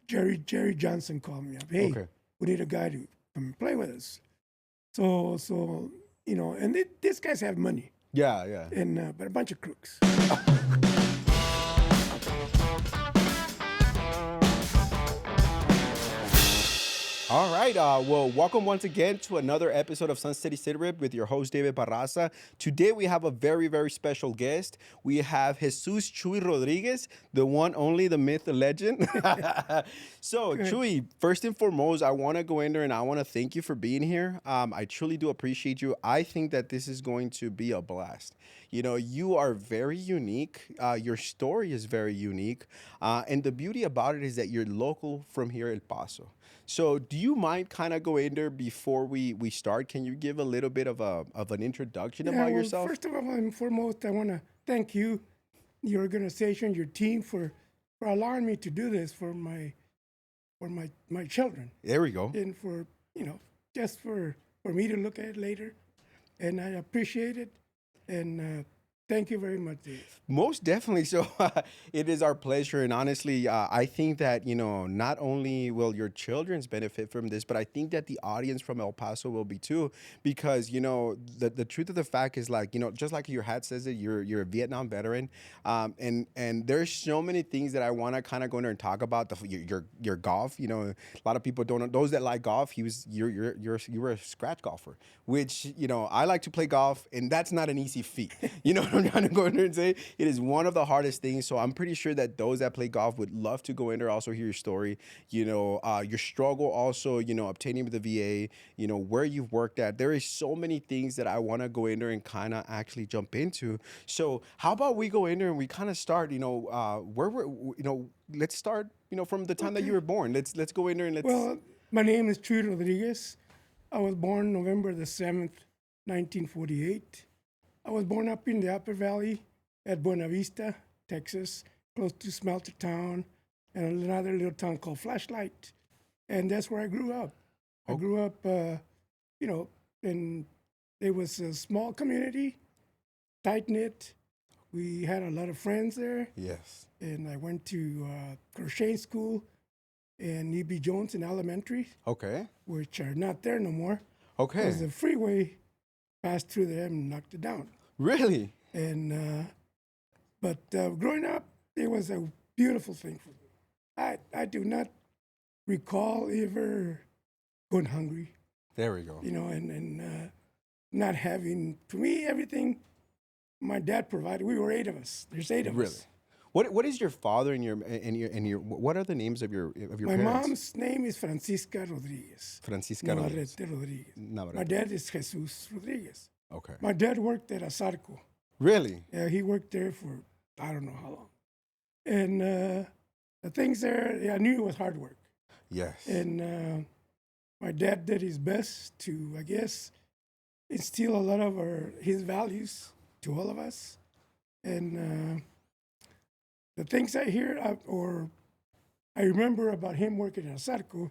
Jerry Johnson called me up. Hey, Okay. we need a guy to come and play with us. So and these guys have money, Yeah, yeah. and but a bunch of crooks. All right. Well, welcome once again to another episode of Sun City SITREP with your host, David Barraza. Today, we have a very, very special guest. We have Jesus Chuy Rodriguez, the one, only, the myth, the legend. So, Good. Chuy, first and foremost, I want to go in there and I want to thank you for being here. I truly do appreciate you. I think that this is going to be a blast. You know, you are very unique. Your story is very unique. And the beauty about it is that you're local from here, El Paso. So, do you mind kind of going there before we start? Can you give a little bit of an introduction Yeah, about well, yourself? first of all and foremost, I want to thank you, your organization, your team for allowing me to do this for my children, There we go. and for just for me to look at it later, and I appreciate it, and thank you very much, Dave. Most definitely. So it is our pleasure. And honestly, I think that, not only will your children's benefit from this, but I think that the audience from El Paso will be too. Because, the truth of the fact is like, just like your hat says it, you're a Vietnam veteran. And there's so many things that I want to kind of go in there and talk about. Your golf, a lot of people don't know. Those that like golf, you were a scratch golfer, which, I like to play golf, and that's not an easy feat. You know what I'm trying to go in there and say? It is one of the hardest things. So I'm pretty sure that those that play golf would love to go in there, also hear your story, your struggle also, obtaining the VA, where you've worked at. There is so many things that I want to go in there and kind of actually jump into. So how about we go in there and we kind of start, where we're, let's start, from the time that you Okay. were born. Let's go in there and let's. Well, my name is Chuy Rodriguez. I was born November the 7th, 1948. I was born up in the Upper Valley at Buena Vista, Texas, close to Smelter Town, and another little town called Flashlight. And that's where I grew up. I grew up, and it was a small community, tight knit. We had a lot of friends there, Yes. and I went to crochet school and E.B. Jones in elementary, Okay. which are not there no more Okay. because the freeway passed through there and knocked it down. Really? And but growing up, it was a beautiful thing for me. I do not recall ever going hungry, There we go. and not having. To me, everything my dad provided. We were 8 of us. There's 8 of Really? us. What is your father and your what are the names of your My parents? mom's name is Francisca Rodriguez. Francisca Rodriguez. Navarrete Rodriguez. My Navarrete. dad is Jesus Rodriguez. Okay. My dad worked at Asarco. Really? Yeah, he worked there for I don't know how long. And the things there, yeah, I knew it was hard work. Yes. And my dad did his best to, I guess, instill a lot of his values to all of us. And the things I hear or I remember about him working at Asarco,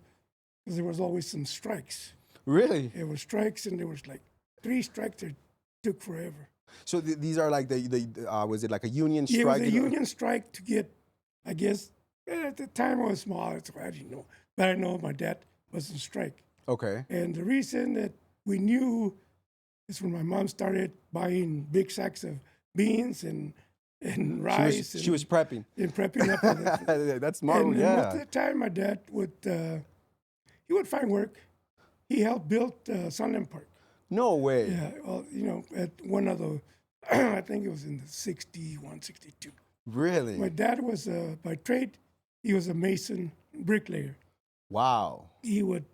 because there was always some strikes. Really? There were strikes, and there was like 3 strikes that took forever. So these are like the was it like a union Yeah, it strike? was a union strike to get, I guess, at the time I was small, so I didn't know. But I know my dad was on strike. Okay. And the reason that we knew is when my mom started buying big sacks of beans and rice. She was prepping. and prepping up for that. That's smart. And most of Yeah. the time, my dad he would find work. He helped build Sunland Park. No way. Yeah, well, at one of the, I think it was in the 61, 62. Really? My dad was, by trade, he was a mason bricklayer. Wow. He would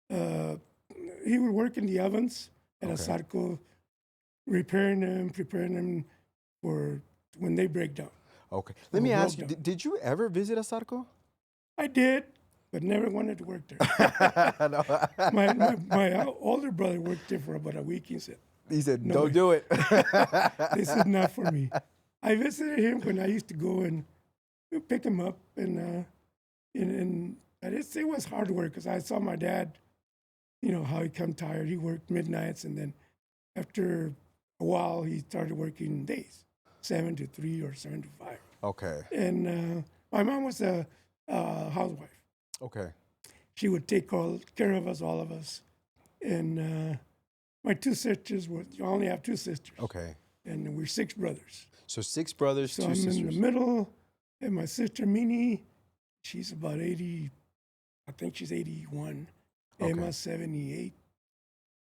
work in the ovens at Okay. Asarco, repairing them, preparing them for when they break down. Okay. Let Oh, me well ask you, done. did you ever visit Asarco? I did, but never wanted to work there. No. My older brother worked there for about a week. He said, He said, No "Don't way. do it." "This is not for me." I visited him when I used to go and pick him up, and it was hard work because I saw my dad, how he come tired. He worked midnights, and then after a while, he started working days, 7 to 3 or 7 to 5. Okay. And my mom was a housewife. Okay. She would take care of us, all of us. And my two sisters you only have two sisters. Okay. And we're six brothers. So 6 brothers, So 2 I'm sisters. in the middle, and my sister Minnie, she's about 80, I think she's 81. Okay. Emma's 78.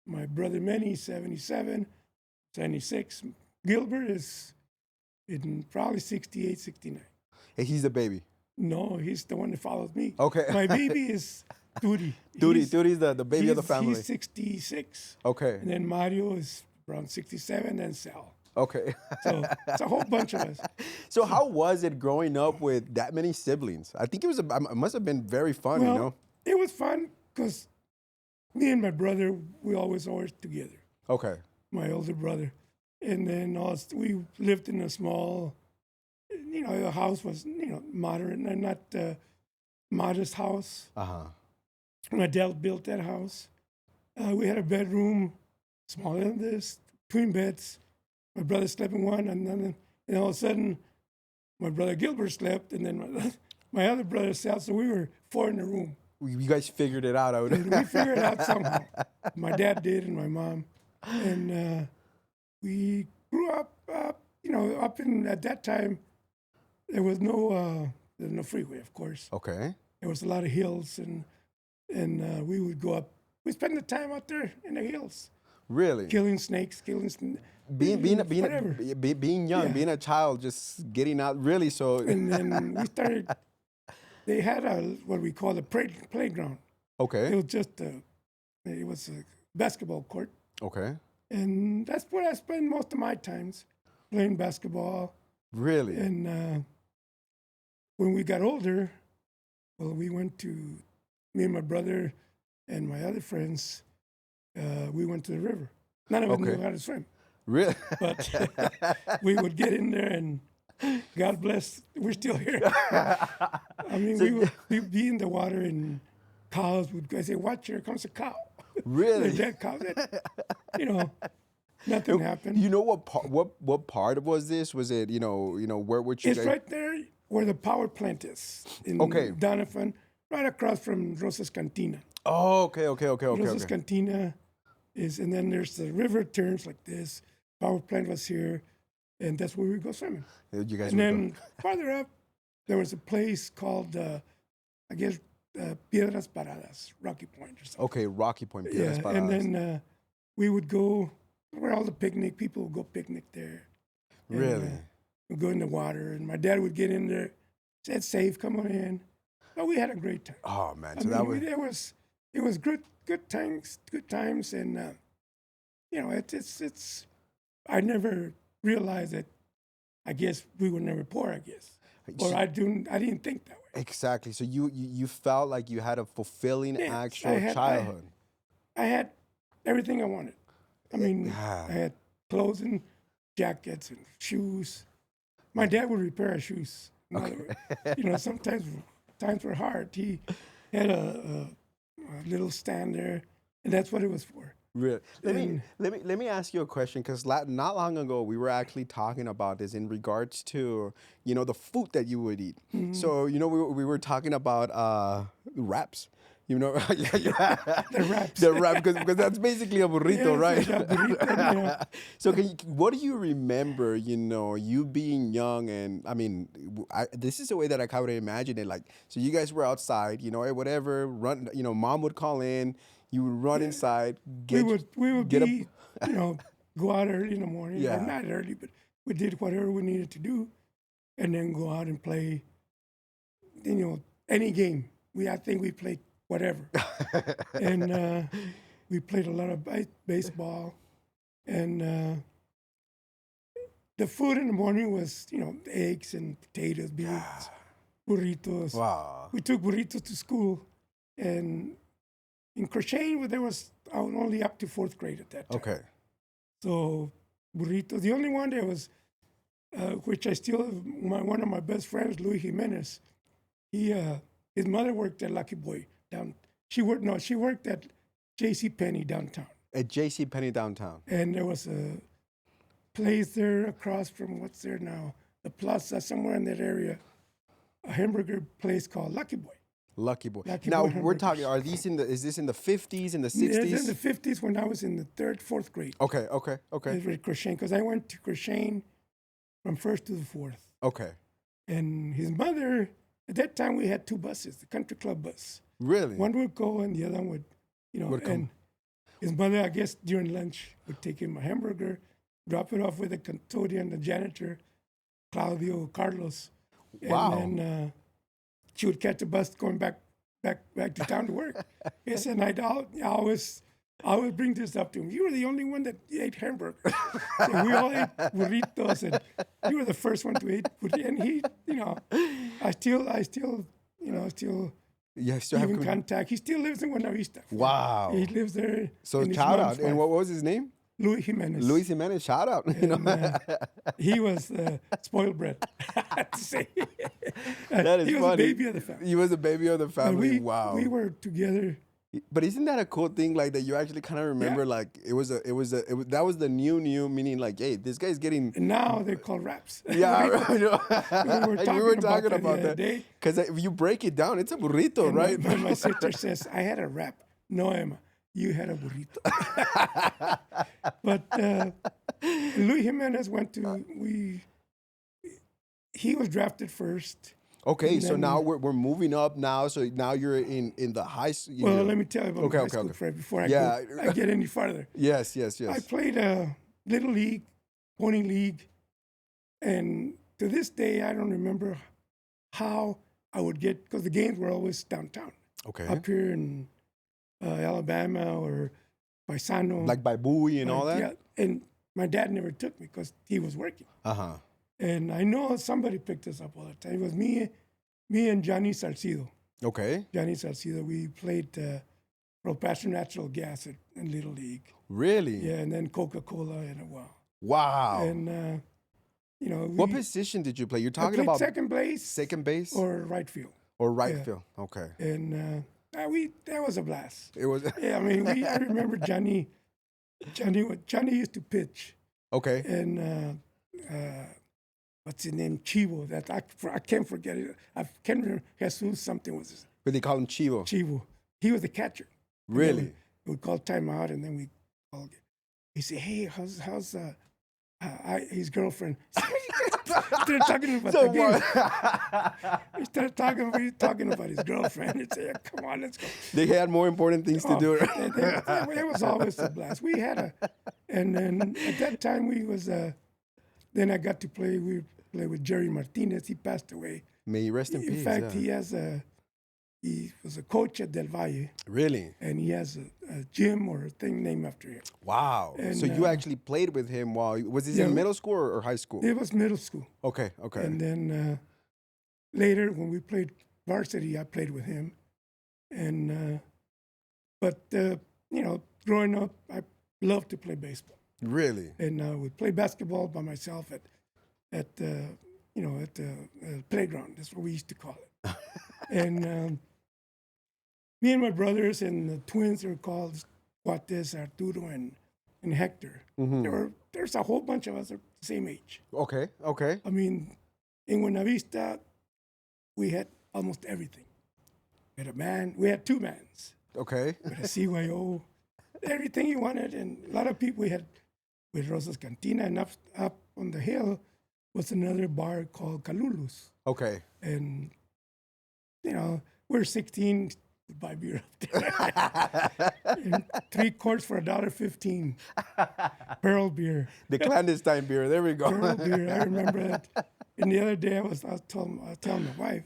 My brother Manny, 77, 76. Gilbert is in probably 68, 69. Hey, he's the baby. No, he's the one that follows me. Okay. My baby is Duty. Duty's the baby of the family. He's 66. Okay. And then Mario is around 67, and Sal. Okay. So it's a whole bunch of us. So how was it growing up with that many siblings? I think it must have been very fun, Well, you know? it was fun because me and my brother, we always together. Okay. My older brother. And then we lived in a small, the house was, moderate and not modest house. Uh-huh. My dad built that house. We had a bedroom, smaller than this, twin beds. My brother slept in one, and then all of a sudden, my brother Gilbert slept, and then my other brother Sal. So we were 4 in the room. You guys figured it out. And we figured it out somehow. My dad did, and my mom, and we grew up. Up in at that time, there was no freeway, of course. Okay. There was a lot of hills, and we would go up. We spent the time out there in the hills, Really? killing snakes, Being whatever. young, Yeah. being a child, just getting out. Really, so. And then we started. They had what we call a playground. It Okay. was just it was a basketball court, Okay. and that's where I spent most of my times playing basketball. Really? And when we got older, well, we went to me and my brother and my other friends. We went to the river. None of us Okay. knew how to swim, Really? but we would get in there, and God bless, we're still here. I mean, we'd be in the water, and cows would go. I say, "Watch, here comes a cow." Really? There's that cow. Nothing happened. You know what part was this? Was it where would you It's guys? right there where the power plant is in Okay. Donovan, right across from Rosa's Cantina. Oh, okay. Rosa's Cantina is, and then there's the river turns like this. Power plant was here, and that's where we go swimming. You guys And would then farther up, there was a place called, I guess, Piedras Paradas, Rocky Point or something. Okay, Rocky Point. Yeah, Piedras and Paradas. then we would go where all the people would go picnic there. And, Really? we'd go in the water, and my dad would get in there, said, "Safe, come on in." But we had a great time. Oh man, I so mean, that was it was good times, and it's. I never realized that. I guess we were never poor. I guess, or I didn't think that way. exactly. So you felt like you had a fulfilling Yes, actual childhood. I had everything I wanted. I mean, Yeah. I had clothes and jackets and shoes. My dad would repair our shoes. In other words, sometimes times were hard. He had a little stand there, and that's what it was for. Really? Let me ask you a question, because not long ago we were actually talking about this in regards to the food that you would eat. Mm-hmm. So we were talking about wraps. Yeah. The wraps. The wrap, because that's basically a burrito, Yes, right? a burrito, So what do you remember? You being young, and I mean, this is the way that I kind of imagine it. Like, so you guys were outside, hey, whatever. Run, mom would call in. You would run inside. we would get be, go out early in the morning. Yeah. Or not early, but we did whatever we needed to do, and then go out and play. Any game. I think we played whatever, and we played a lot of baseball, and the food in the morning was eggs and potatoes, beans, burritos. Wow. We took burritos to school, and in crocheting, I was only up to 4th grade at that time. Okay. So burritos. The only one that was, which I still one of my best friends, Luis Jimenez. His mother worked at Lucky Boy down. She worked at J.C. Penney downtown. At J.C. Penney downtown. And there was a place there across from what's there now, the Plaza, somewhere in that area. a hamburger place called Lucky Boy. Lucky Now Boy we're talking. hamburgers. Are these is this in the 50s, in the It's in the 60s? 50s when I was in the third, fourth grade. Okay, okay, okay, At Crochane, because I went to Crochane from first to the fourth. okay. And his mother, at that time, we had two buses, the country club bus. Really? One would go and the other one would, Would come. and his mother, I guess, during lunch would take him a hamburger, drop it off with the custodian, the janitor, Claudio Carlos. Wow. And then she would catch the bus going back to town to work. Yes, and I always bring this up to him. You were the only one that ate hamburgers. And we all ate burritos, and you were the first one to eat burritos. And he, I still, still Yeah, still have keep in contact. He still lives in Buena Vista. Wow. He lives there. So and his shout mom's out. And wife, what was his name? Luis Jimenez. Luis Jimenez. Shout out. He was spoiled bred. I have to say. That is he was funny. a baby of the family. He was a baby of the But family. Wow. We were together. But isn't that a cool thing? Like that you actually kind of remember, Yeah. like that was the new meaning. Like, hey, this guy's getting. And now they're called raps. Yeah, Right? we were talking the about other that. day. Because if you break it down, it's a burrito, And right? my sister says, I had a rap. No, Emma, you had a burrito. But Luis Jimenez he was drafted first. Okay, And so then- now we're moving up now. So now you're in the high school. Well, let me tell you about Okay, my high okay, school, okay. Fred, before I get any farther. Yes, yes, I yes. played a little league, pony league, and to this day, I don't remember how I would get, because the games were always downtown, Okay. up here in Alabama or Paisano. Like by Bowie and all that? Yeah, and my dad never took me because he was working. Uh-huh. And I know somebody picked us up all the time. It was me and Johnny Salcido. Okay. Johnny Salcido, we played Paso Natural Gas in Little League. Really? Yeah, and then Coca-Cola in a while. Wow. And, What position did you play? You're I talking played about second base second base or right field. or right yeah. field? Okay. And that was a blast. It was Yeah, I mean, I remember Johnny used to pitch. okay. And what's his name? Chivo. That I can't forget it. I can't remember. Jesus something was his But they call him Chivo. Chivo. He was the catcher. And then Really? We would call timeout, and then we call. He said, "Hey, how's his girlfriend?" Started talking about So the game. what? We started talking about his girlfriend. He said, "Come on, let's go." They had more important things to do. It was always a blast. We had and then at that time then I got to play. We played with Jerry Martinez. He passed away. May you rest in peace. In fact, yeah. he was a coach at Del Valle, Really? and he has a gym or a thing named after him. Wow. And, so you actually played with him was this yeah, in middle school or high school? It was middle school. Okay, okay. And then later, when we played varsity, I played with him. And growing up, I loved to play baseball, Really? and I would play basketball by myself at the playground. That's what we used to call it. And me and my brothers and the twins were called Guates, Arturo, and Hector. Mhm. There's a whole bunch of us the same age. Okay, okay. I mean, in Buena Vista, we had almost everything. We had two bands. Okay. We had a CYO, everything you wanted. And a lot of people we had with Rosa's Cantina, and up on the hill was another bar called Calulus. Okay. And, we're 16, we buy beer up there. And 3 quarts for $1.15. Barrel beer. The clandestine beer. There we go. Barrel beer. I remember that. And the other day I was telling my wife,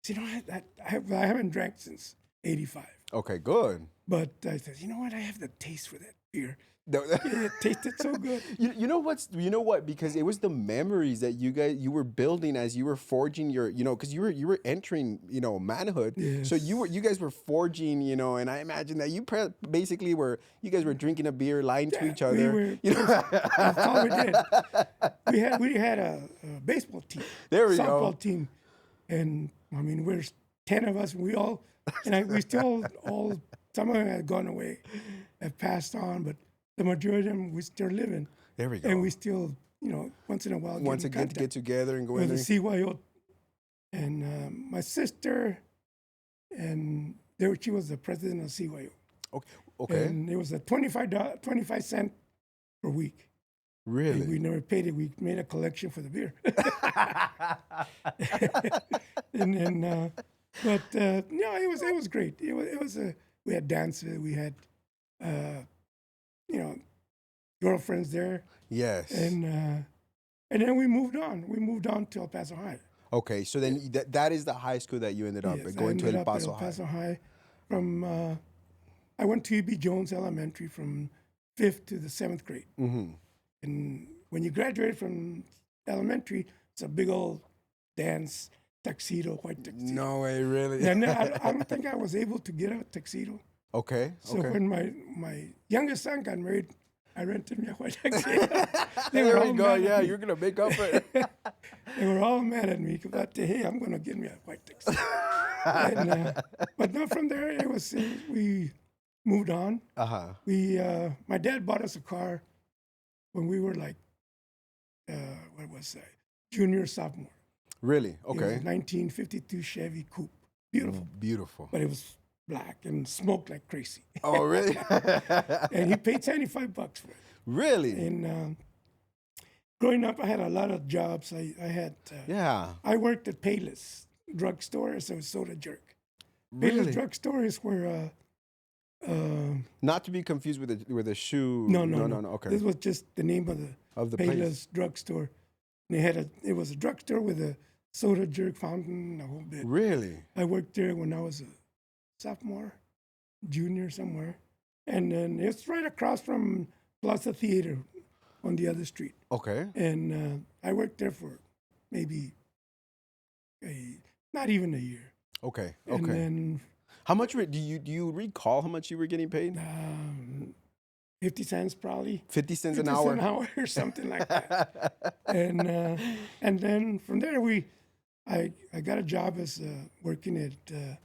you know what, I haven't drank since 85. Okay, good. But I said, you know what, I have the taste for that beer. No- It tasted so good. You know what? Because it was the memories that you were building as you were forging your, because you were entering, manhood. So Yes. you guys were forging, and I imagine that you basically you guys were drinking a beer, lying to each other. That's all we did. We had a baseball team. There we go. Softball team. And I mean, we're 10 of us, and we still all, some of them had gone away, have passed on, but the majority of them, we still living. There we go. And we still, once in a while, Once again, get together and go in the there. CYO and my sister, and there she was the president of CYO. Okay. Okay. And it was a 25 cent per week. Really? And we never paid it. We made a collection for the beer. And then, no, it was great. It was we had dances, we had, you know, girlfriends there, Yes. and then we moved on. We moved on to El Paso High. Okay, so then that is the high school that you ended up Yes, at, I going to ended El up at Paso El High. Paso High. From I went to E.B. Jones Elementary from 5th to the 7th grade. Mm-hmm. And when you graduate from elementary, it's a big old dance tuxedo, white tuxedo. No way, really? And I don't think I was able to get a tuxedo. Okay. So Okay. when my youngest son got married, I rented me a white tuxedo. There we go. mad at Yeah, me. you're gonna make up for it. They were all mad at me because hey, I'm gonna get me a white tuxedo. And, but no, from there we moved on. My dad bought us a car when we were like what was that? Junior, sophomore. Really? It was Okay. a 1952 Chevy Coupe. Beautiful. Beautiful. But it was black and smoked like crazy. Oh, really? And he paid $75 for it. Really? And growing up, I had a lot of jobs. I had Yeah. I worked at Payless drugstore as a soda jerk. Really? Payless drugstore is where Not to be confused with a shoe. no. Okay. This was just the name of the place. Payless drugstore. And it was a drugstore with a soda jerk fountain, a whole bit. Really? I worked there when I was a sophomore, junior somewhere. And then it's right across from Plaza Theater on the other street. Okay. And I worked there for maybe not even a year. Okay. And Okay. then How much do you recall how much you were getting paid? 50 cents probably. 50 cents 50 an hour. cents an hour or something like that. And then from there I got a job as working at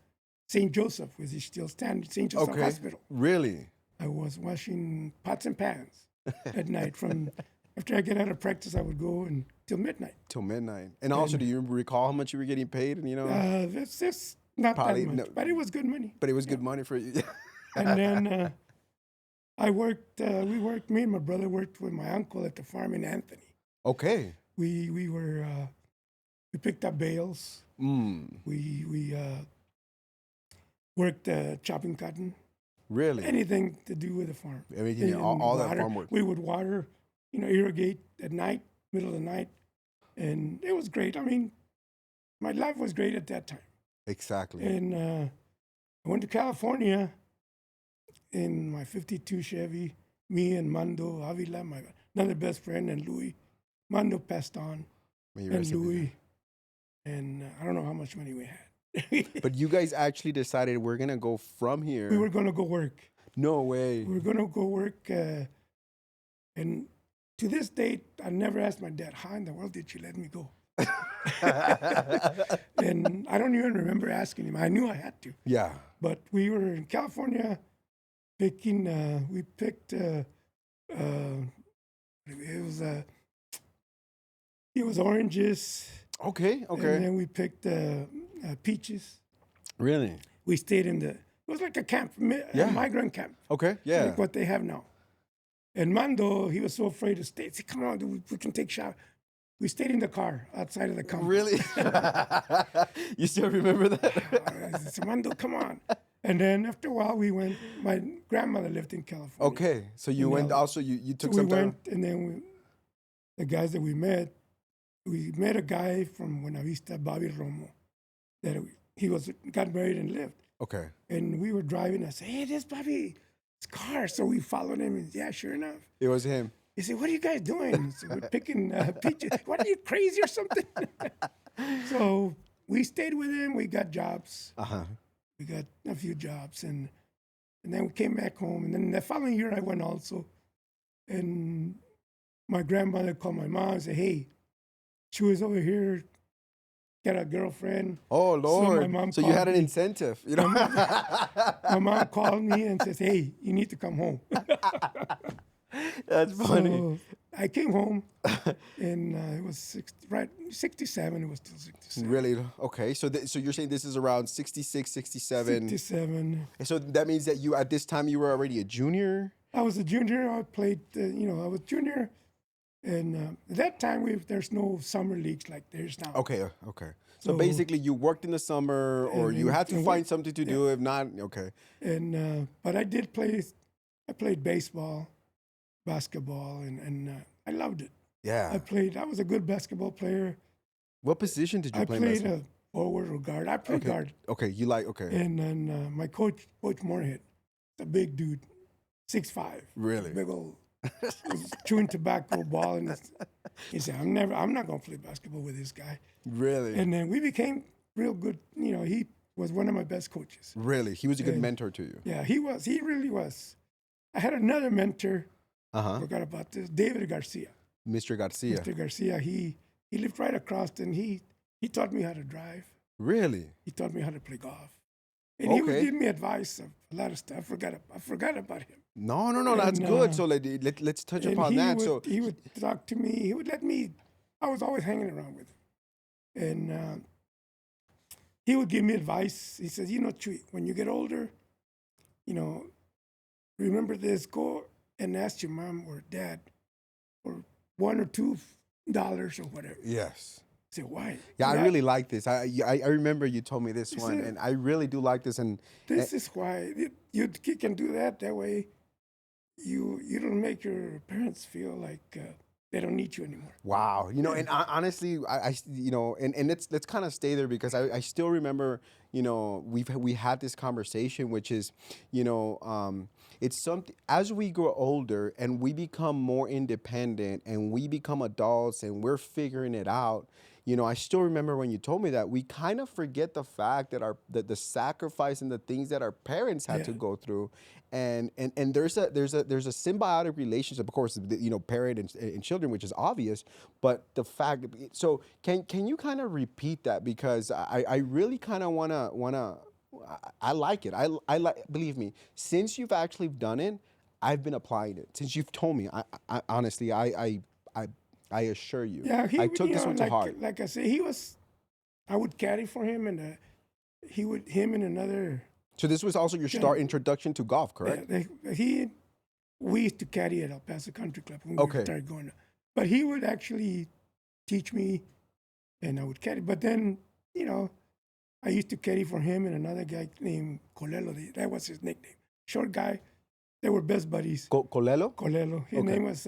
St. Joseph, which is still standing, St. Joseph Okay. Hospital. Really? I was washing pots and pans at night. From after I get out of practice, I would go until midnight. Till midnight. And also, do you recall how much you were getting paid? And It's not Probably that much, no- but it was good money. but it was good money for you. And then I worked. Me and my brother worked with my uncle at the farm in Anthony. Okay. We picked up bales. Mm. We worked chopping cotton. Really? Anything to do with the farm. Everything, And all that water. farm work. We would water, irrigate at night, middle of the night, and it was great. I mean, my life was great at that time. Exactly. And I went to California in my '52 Chevy. Me and Mando Avila, my another best friend, and Louis. Mando passed on, May you and rest in peace. Louis, and I don't know how much money we had. But you guys actually decided we're gonna go from here. We were gonna go work. No way. We were gonna go work, and to this date, I never asked my dad, "How in the world did you let me go?" And I don't even remember asking him. I knew I had to. Yeah. But we were in California picking. We picked. It was oranges, Okay. and Okay. then we picked peaches. Really? We stayed in the. It was like a camp, Yeah. a migrant camp. Okay. Yeah. Like what they have now. And Mando, he was so afraid to stay. He said, "Come on, dude, we can take shower." We stayed in the car outside of the compound. Really? You still remember that? I said, "Mando, come on." And then after a while, we went. My grandmother lived in California. Okay. So you In went LA. also. You So took we some time. went, and then the guys that we met a guy from Buena Vista, Bobby Romo, that got married and lived. Okay. And we were driving. I said, "Hey, this Bobby's car." So we followed him, and yeah, sure enough. It was him. He said, "What are you guys doing?" He said, "We're picking peaches." "What, are you crazy or something?" So we stayed with him. We got jobs. We got a few jobs, and then we came back home. And then the following year, I went also. And my grandmother called my mom and said, "Hey, Chuy's over here, got a girlfriend." Oh my Lord! mom So you called had an me. incentive, you know? My mom called me and says, "Hey, you need to come home." That's funny. So I came home and it was 67. It was still 67. Really? Okay. So so you're saying this is around 66, 67. 67. And so that means that you at this time you were already a junior? I was a junior. I played, I was junior. And at that time, there's no summer leagues like there's now. Okay, okay. So So, basically you worked in the summer or you had to and find something to do if not, okay. And but I did play. I played baseball, basketball, and I loved it. Yeah. I was a good basketball player. What position did you I play played basketball? a forward or guard. I played Okay. guard. Okay, you like okay. And then my coach Moorhead, a big dude, 6'5", Really? big old, was chewing tobacco ball, and he said, I'm not gonna play basketball with this guy." Really? And then we became real good. He was one of my best coaches. Really? He was a good And- mentor to you. Yeah, he was. He really was. I had another mentor. Uh-huh. Forgot about this. David Garcia. Mr. Garcia. Mr. Garcia. He lived right across, and he taught me how to drive. Really? He taught me how to play golf, and he would Okay. give me advice of a lot of stuff. I forgot about him. No, that's And, good. So let's touch And upon that. So he would talk to me. He would let me. I was always hanging around with him, and he would give me advice. He says, Chuy, when you get older, remember this. Go and ask your mom or dad for $1 or $2 or whatever. yes. I said, why? Yeah, I That- really like this. I remember you told me this one, said- and I really do like this. And This is why you can do that. That way, you don't make your parents feel like they don't need you anymore. wow, and honestly, and let's kind of stay there because I still remember, we had this conversation, which is, it's something as we grow older and we become more independent and we become adults and we're figuring it out. I still remember when you told me that we kind of forget the fact that the sacrifice and the things that our parents had to Yeah. go through, and there's a symbiotic relationship, of course, parent and children, which is obvious, but the fact. So can you kind of repeat that because I really kind of wanna. I like it. I like. Believe me, since you've actually done it, I've been applying it. Since you've told me, I honestly, I assure you, Yeah, I took this one to heart. Like I said, I would caddy for him, and him and another. So this was also your introduction to golf, correct? We used to caddy at El Paso Country Club when Okay. we started going. But he would actually teach me, and I would caddy. But then, I used to caddy for him and another guy named Colelo. That was his nickname. Short guy. They were best buddies. Colelo? Colelo. His Okay. name was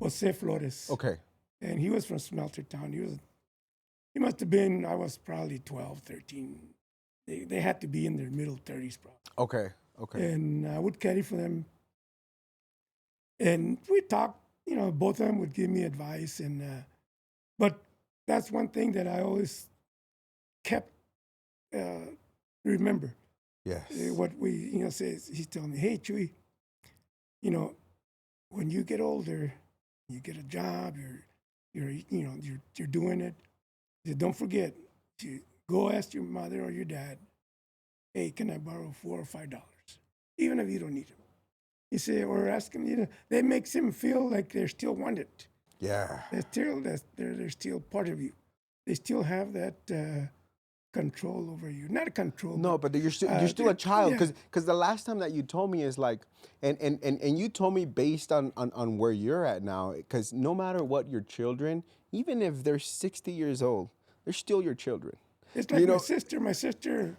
Jose Flores. Okay. And he was from Smelter Town. He must have been, I was probably 12, 13. They had to be in their middle 30s probably. Okay. Okay. And I would caddy for them. And we talked, both of them would give me advice. But that's one thing that I always kept remember. Yes. What we, says, he's telling me, hey, Chuy, when you get older, you get a job, you're doing it. He said, don't forget to go ask your mother or your dad, hey, can I borrow $4 or $5? Even if you don't need them. He said, or ask them, that makes them feel like they're still wanted. Yeah. They're still part of you. They still have that control over you. Not control. No, but you're still a child yeah. because the last time that you told me is like, and you told me based on where you're at now, because no matter what, your children, even if they're 60 years old, they're still your children. It's like my sister. My sister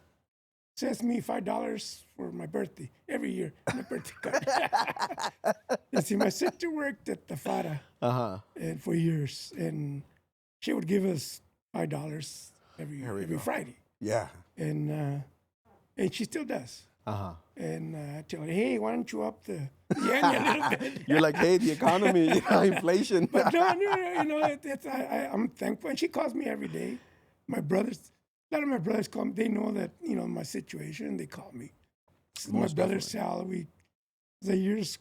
sends me $5 for my birthday every year. My birthday card. You see, my sister worked at the Fara and for years, and she would give us $5 every Friday, Yeah. and she still does. And I tell her, hey, why don't you up the ante a little bit? You're like, hey, the economy, inflation. But no, I'm thankful. And she calls me every day. A lot of my brothers call me. They know that, my situation. They call me. My brother Sal, the years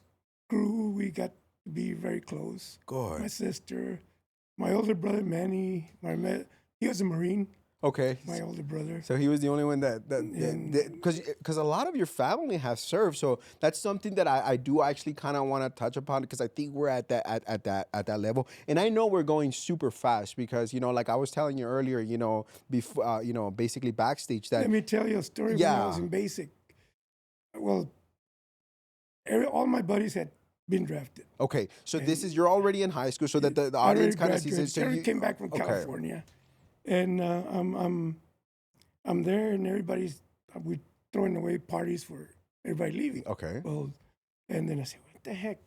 grew. We got to be very close. Good. My sister, my older brother Manny, he was a Marine. Okay. my older brother. So he was the only one that And because a lot of your family has served. So that's something that I do actually kind of want to touch upon because I think we're at that level. And I know we're going super fast because like I was telling you earlier, before basically backstage that let me tell you a story. When I was yeah. in basic, well, all my buddies had been drafted. Okay, so this And is you're already in high school, so that the I already audience kind of sees it. graduated. So I already you came back from okay? California, and I'm there, and everybody's we throwing away parties for everybody leaving. Okay. Well, and then I said, "What the heck?"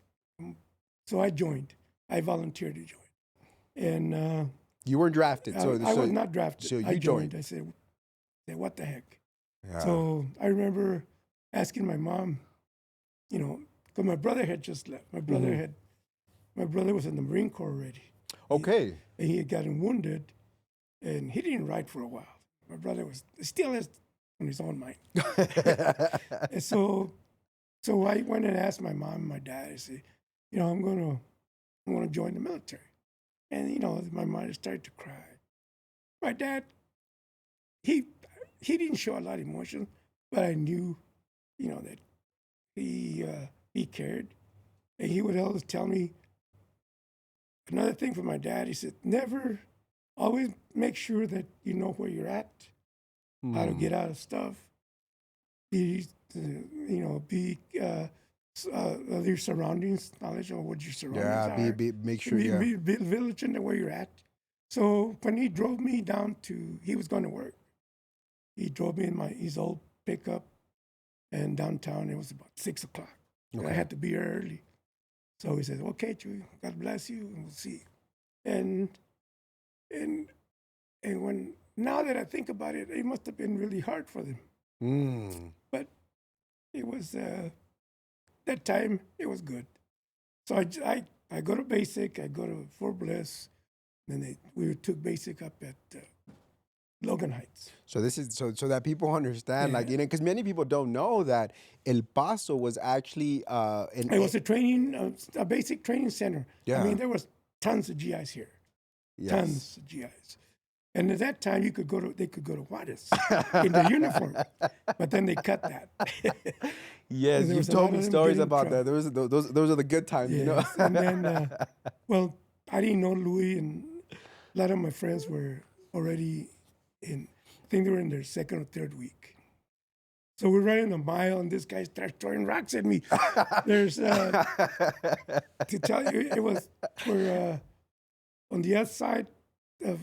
So I joined. I volunteered to join, and You weren't drafted, I was not drafted. So I you joined. joined. I said, "What the heck?" Yeah. So I remember asking my mom, because my brother had just left. My brother was in the Marine Corps already. Okay. And he had gotten wounded, and he didn't ride for a while. My brother still is on his own mind. And so I went and asked my mom and my dad. I said, I'm gonna join the military. And my mother started to cry. My dad, he didn't show a lot of emotion, but I knew, that he cared. And he would always tell me another thing from my dad. He said, always make sure that you know where you're at, how to get out of stuff. Be of your surroundings, knowledge of what your surroundings Yeah. are. Make sure. Yeah. Be vigilant in where you're at. So when he drove me down he was going to work. He drove me in his old pickup, and downtown it was about 6:00. And I Okay. had to be there early. So he said, "Okay, Chuy, God bless you, and we'll see." And and and when now that I think about it, it must have been really hard for them. Mm. But it was that time it was good. So I go to basic, I go to Fort Bliss, then we took basic up at Logan Heights. So this is so that people understand, like Yeah. because many people don't know that El Paso was actually It was a basic training center. I Yeah. mean, there was tons of GIs here, yes. tons of GIs. And at that time, they could go to Juarez in their uniform, but then they cut that. Yes, There you've was a told lot me of them stories getting in about that. trouble. Those are the good times, Yes, and then well, I didn't know Louis, and a lot of my friends were already I think they were in their second or third week. So we're running a mile, and this guy starts throwing rocks at me. There's to tell you, it was we're on the other side of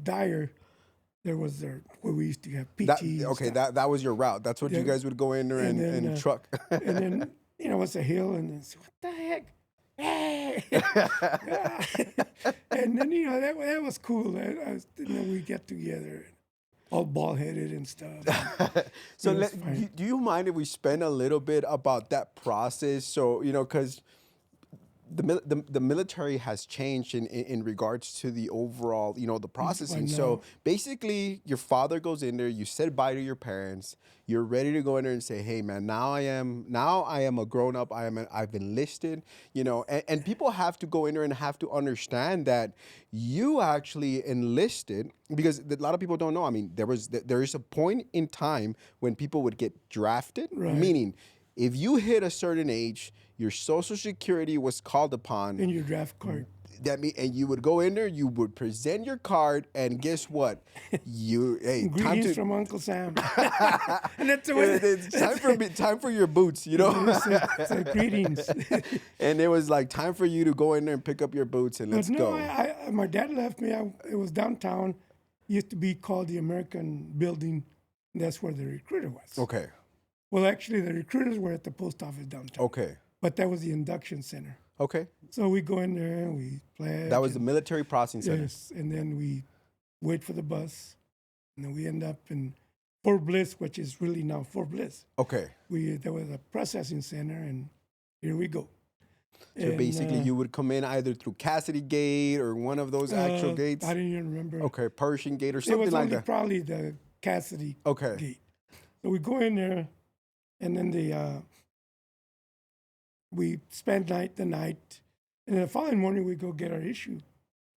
Dyer. There was where we used to have PT. That and okay, stuff. that was your route. That's what you Yeah. guys would go in there And then, and truck. and then it's a hill, and then what the heck? Hey! And then that was cool. We get together, all bald headed and stuff. So It was fine. do you mind if we spend a little bit about that process? So because the military has changed in regards to the overall, the processing. So know. basically, your father goes in there, you said bye to your parents, you're ready to go in there and say, "Hey, man, now I am a grown up. I've enlisted." And people have to go in there and have to understand that you actually enlisted because a lot of people don't know. I mean, there is a point in time when people would get drafted, Right. meaning if you hit a certain age, your social security was called upon. In your draft card. And you would go in there, you would present your card, and guess what? Time Greetings to from Uncle Sam. And that's the way. it's time for your boots, So greetings. And it was like time for you to go in there and pick up your boots and But let's no, go. my dad left me. It was downtown. It used to be called the American Building. And that's where the recruiter was. Okay. Well, actually, the recruiters were at the post office downtown. Okay. But that was the induction center. Okay. So we go in there and we pledge. That was the military processing center. Yes, and then we wait for the bus, and then we end up in Fort Bliss, which is really now Fort Bliss. Okay. There was a processing center, and here we go. So basically, you would come in either through Cassidy Gate or one of those actual gates. I didn't even remember. Okay, Pershing Gate or It something was like only that. probably the Cassidy Okay. Gate. So we go in there, and then we spend the night, and then the following morning we go get our issue,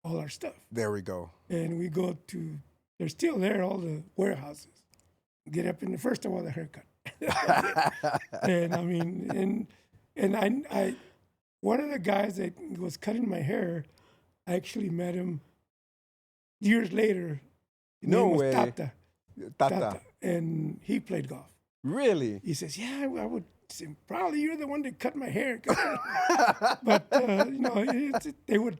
all our stuff, There we go. and we go to they're still there, all the warehouses. Get up in the first of all, the haircut. That was it. And I mean, and I, one of the guys that was cutting my hair, I actually met him years later. His No name was way. Tata. Tata. And he played golf. Really? He says, "Yeah, I would say probably you're the one that cut my hair." But they would,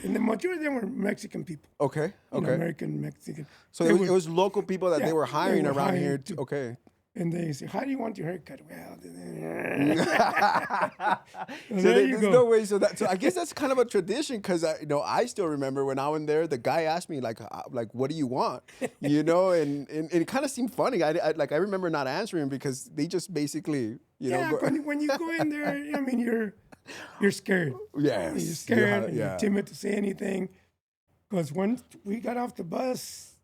and the majority of them were Mexican people. Okay. You know, Okay. American Mexican. So They it would- was local people that yeah, they were hiring were around hiring here. to- Okay. And they say, "How do you want your haircut?" Well, So there you there's go. no way. So I guess that's kind of a tradition because I still remember when I went there, the guy asked me like what do you want, and it kind of seemed funny. I remember not answering because they just basically Yeah, when you go in there, I mean, you're scared. Yes, You're scared. And yeah. You're timid to say anything. Because once we got off the bus,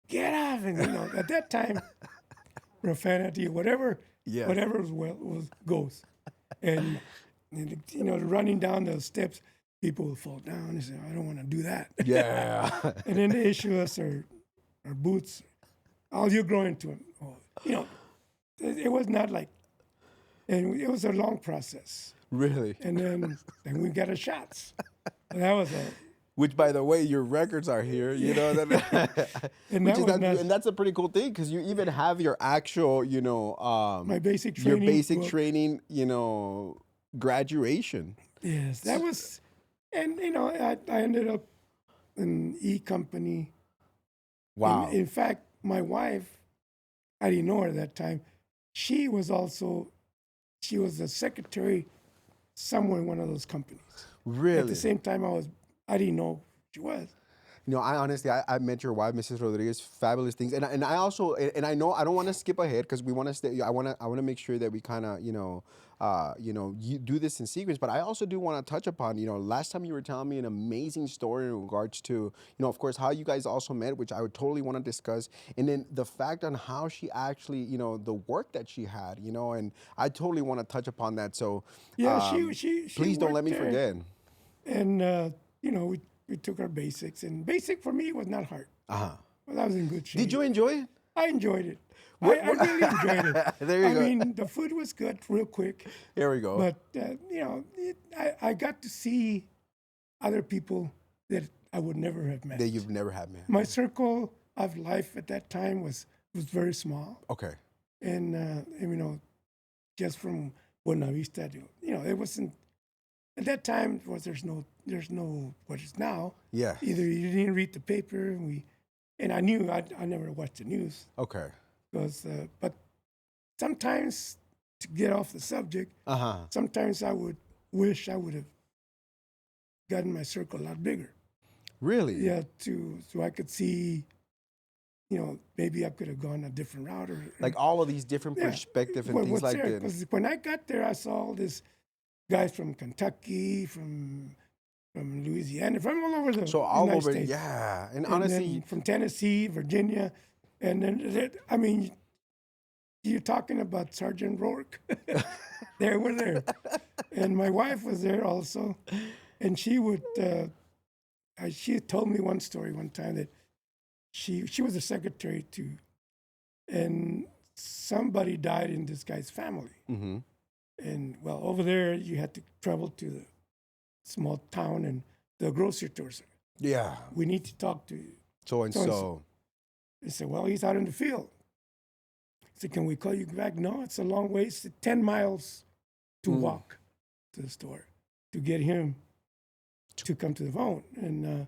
get off, and at that time, profanity, whatever Yes. was goes, and running down those steps, people will fall down and say, "I don't want to do that." Yeah. And then they issue us our boots. Oh, you're growing to them. Oh, it was not like, and it was a long process. Really. And then we got our shots. And that was Which, by the way, your records are here. You know that, And which that is was not- and that's a pretty cool thing because you even have your actual, my basic your training. basic book. training, graduation. Yes, that was, and I ended up in E Company. Wow. In fact, my wife, I didn't know her at that time. She was a secretary somewhere in one of those companies. Really? At the same time, I didn't know she was. I honestly, I met your wife, Mrs. Rodriguez. Fabulous things, and I also, and I know I don't want to skip ahead because we want to stay. I want to make sure that we kind of, you do this in sequence. But I also do want to touch upon, last time you were telling me an amazing story in regards to, of course, how you guys also met, which I would totally want to discuss, and then the fact on how she actually, the work that she had, and I totally want to touch upon that. So Yeah, she please don't let worked me there. forget. And we took our basics, and basic for me was not hard. Uh-huh. Well, I was in good shape. Did you enjoy it? I enjoyed it. I really enjoyed it. There you I go. mean, the food was good, real quick. Here we go. But I got to see other people that I would never have met. That you've never had, man. My circle of life at that time was very small, Okay. and just from Buena Vista to it wasn't at that time. There's no what is now. Yeah. Either you didn't read the paper, and I knew I never watched the news. Okay. Because, but sometimes to get off the subject, sometimes I would wish I would have gotten my circle a lot bigger. Really? Yeah, so I could see, maybe I could have gone a different route or Like all of these different yeah, perspective and what- things what's like there. that. 'Cause when I got there, I saw all these guys from Kentucky, from Louisiana, from all over the So all United over, States. yeah. And And honestly, then from Tennessee, Virginia, and then I mean, you're talking about Sergeant Rourke. They were there, and my wife was there also, and she would. She told me one story one time that she was a secretary too, and somebody died in this guy's family, mm-hmm. and well, over there you had to travel to the small town and the grocery stores. Yeah. We need to talk to So and So and so. They said, well, he's out in the field. I said, can we call you back? No, it's a long way. It's 10 miles to walk to the store to get him to come to the phone. And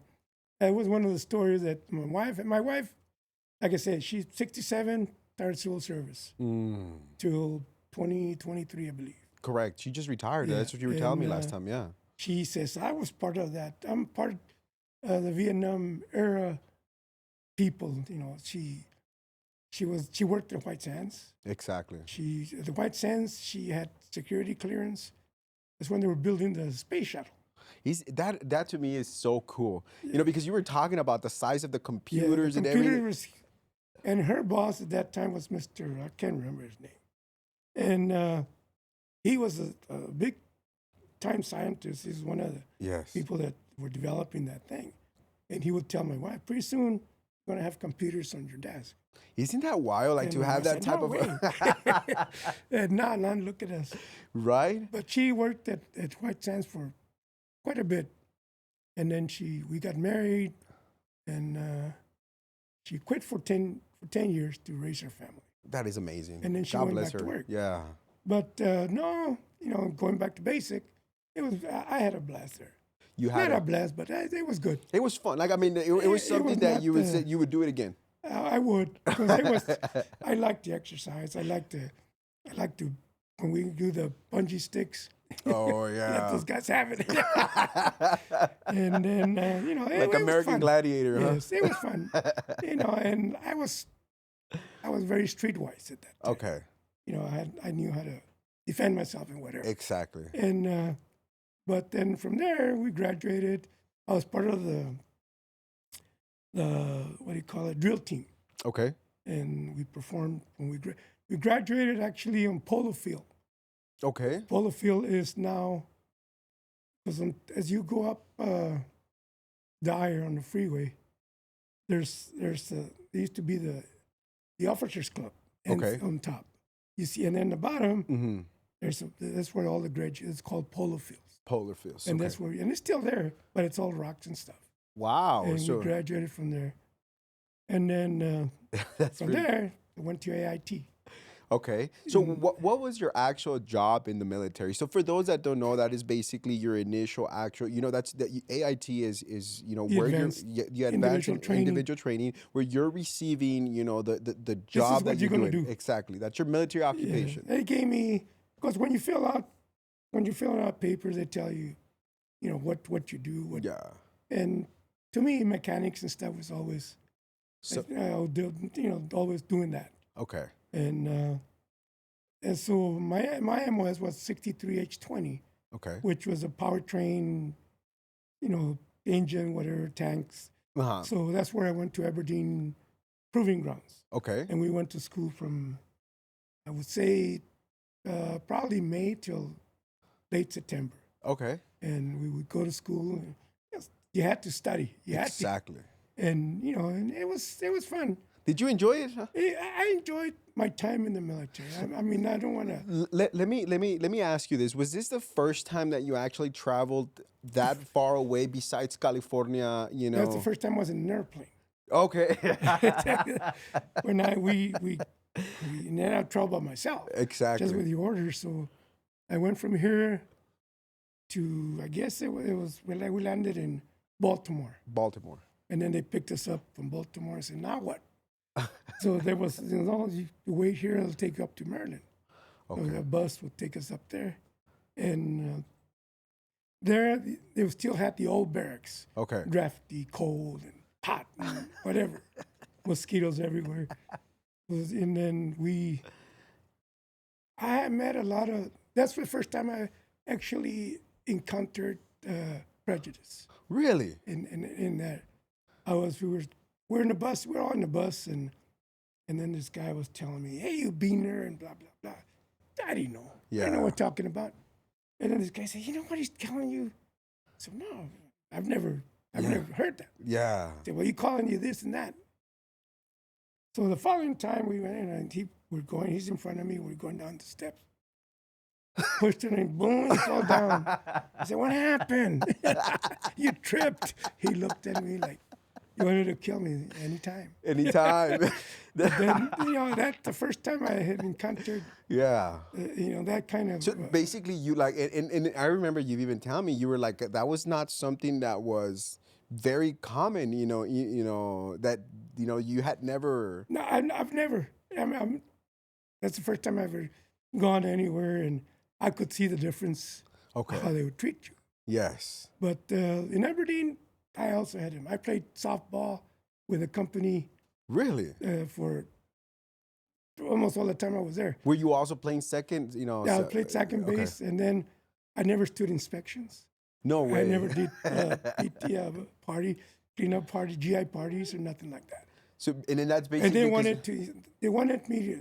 that was one of the stories that my wife, like I said, she's 67, started civil service till 2023, I believe. Correct. She just retired. Yeah, That's what you were telling me and, last time. Yeah. She says, I was part of that. I'm part of the Vietnam era people. She worked at White Sands. Exactly. The White Sands, she had security clearance. That's when they were building the space shuttle. That to me is so cool. Because you were talking about the size of the Yeah, the computers and computer everything. was, and her boss at that time was Mr. I can't remember his name. And he was a big time scientist. He's one of the Yes. people that were developing that thing. And he would tell my wife, pretty soon going to have computers on your desk. Isn't that wild? Like And to my have mom that said, type no of way. And nah, look at us. right? But she worked at White Sands for quite a bit. And then we got married, and she quit for 10 years to raise her family. That is amazing. And then she God went bless back her. to work. Yeah. But no, going back to basic, I had a blast there. You had Not a blast, but it was good. it was fun. Like I mean, it was It something was that not you would say you would do it again. I would, because I like the exercise. I like to when we do the bungee sticks. Oh Let yeah. those guys have it. And then Like it American was fun. Gladiator, huh? Yes, it was fun. And I was very streetwise at that time. Okay. I knew how to defend myself and whatever. Exactly. And but then from there we graduated. I was part of the what do you call it, drill team, Okay. and we performed when we graduated actually on polo field. Okay. Polo field is now, because as you go up Dyer on the freeway, there used to be the officers club, and Okay. on top you see, and then the bottom Mm-hmm. that's where all the graduates. It's called polo fields, Polar fields. and Okay. that's where and it's still there, but it's all rocks and stuff. Wow. And So we graduated from there, and then that's from really there I went to AIT. okay. So what was your actual job in the military? So for those that don't know, that is basically your initial actual, that's the AIT is The where advanced you advance individual in training. individual training where you're receiving, the This job is that what you're you're gonna doing. do. Exactly. That's your military Yeah, occupation. they gave me, because when you fill out papers, they tell you, what you do, Yeah. and to me, mechanics and stuff was always, So always doing that, okay. and so my MOS was 63H20, Okay. which was a powertrain, engine, whatever, tanks. Uh-huh. So that's where I went to Aberdeen Proving Grounds, Okay. and we went to school from, I would say, probably May till late September. Okay. And we would go to school. And yes, you had to study. You had to, Exactly. and and it was fun. Did you enjoy it? Huh? I enjoyed my time in the military. I mean, I don't want to. Let me ask you this. Was this the first time that you actually traveled that far away besides California, That's the first time I was in an airplane. Okay. When we and then I traveled by myself, Exactly. just with the orders. So I went from here to, I guess it was when we landed in Baltimore. Baltimore. And then they picked us up from Baltimore and said, now what? So there was, you wait here, it'll take you up to Maryland. So Okay. the bus would take us up there. And there, they still had the old barracks. Okay. Drafty, cold, and hot, and whatever. Mosquitoes everywhere. And then I met a lot of, that's the first time I actually encountered prejudice Really? in that. We're in the bus, we're all in the bus, and then this guy was telling me, hey, you beaner, and blah, blah, blah. I didn't know. I Yeah. didn't know what we're talking about. And then this guy said, you know what he's telling you? I said, no, I've never heard that. Yeah. I said, well, he's calling you this and that. So the following time we went in, and he's in front of me, we're going down the steps. Pushed it and boom, he fell down. I said, what happened? You tripped. He looked at me like, you wanted to kill me anytime. Anytime. Then, that's the first time I had encountered, Yeah. that kind of. So basically, you like, and I remember you even telling me you were like that was not something that was very common. That you had never. No, I've never. That's the first time I've ever gone anywhere, and I could see the difference Okay. how they would treat you. Yes. But in Aberdeen, I also had him. I played softball with a company Really? for almost all the time I was there. Were you also playing second? Yeah, I played second okay. base, and then I never stood inspections. No way. I never did PT party, cleanup party, GI parties, or nothing like that. So, and then that's basically. And because- they wanted me to,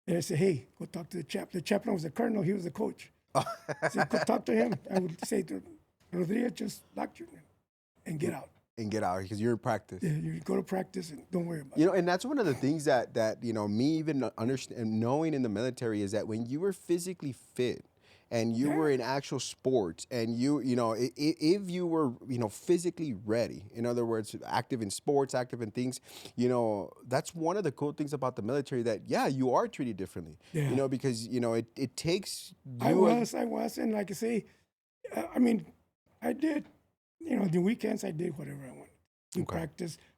and I said, hey, go talk to the chaplain. The chaplain was the colonel, he was the coach. I said, go talk to him. I would say to Rodriguez, just lock your name and get out. and get out because you're in practice. Yeah, you go to practice and don't worry about You it. know, and that's one of the things that me even understand knowing in the military is that when you were physically fit and you were in actual sports and if you were physically ready, in other words, active in sports, active in things, that's one of the cool things about the military that you are treated differently. Yeah. Because it takes I you was, and like I say, I mean, I did, the weekends I did whatever I wanted.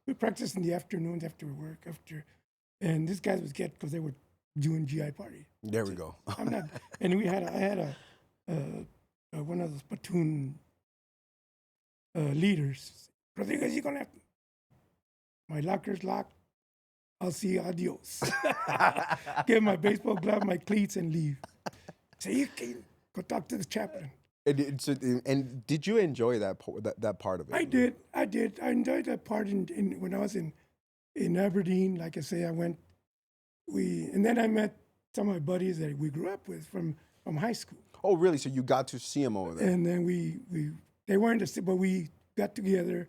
We practiced in the afternoons after work, and these guys would get because they were doing GI party. There we go. I'm not, and I had one of those platoon leaders. Rodriguez, you're gonna have my locker's locked. I'll see you, adios. Give my baseball glove, my cleats, and leave. Say, you can go talk to the chaplain. And did you enjoy that part of it? I did. I enjoyed that part when I was in Aberdeen. Like I say, and then I met some of my buddies that we grew up with from high school. Oh, really? So you got to see them over there? And then they weren't but we got together,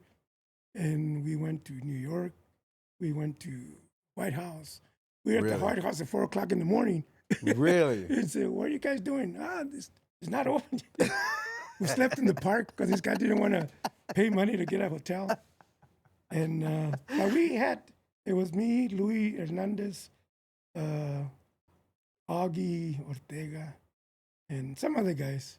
and we went to New York. We went to White House. We were at the White House at 4:00 in the morning. Really? And said, "What are you guys doing?" It's not open. We slept in the park because this guy didn't want to pay money to get a hotel. And but it was me, Luis Hernandez, Augie Ortega, and some other guys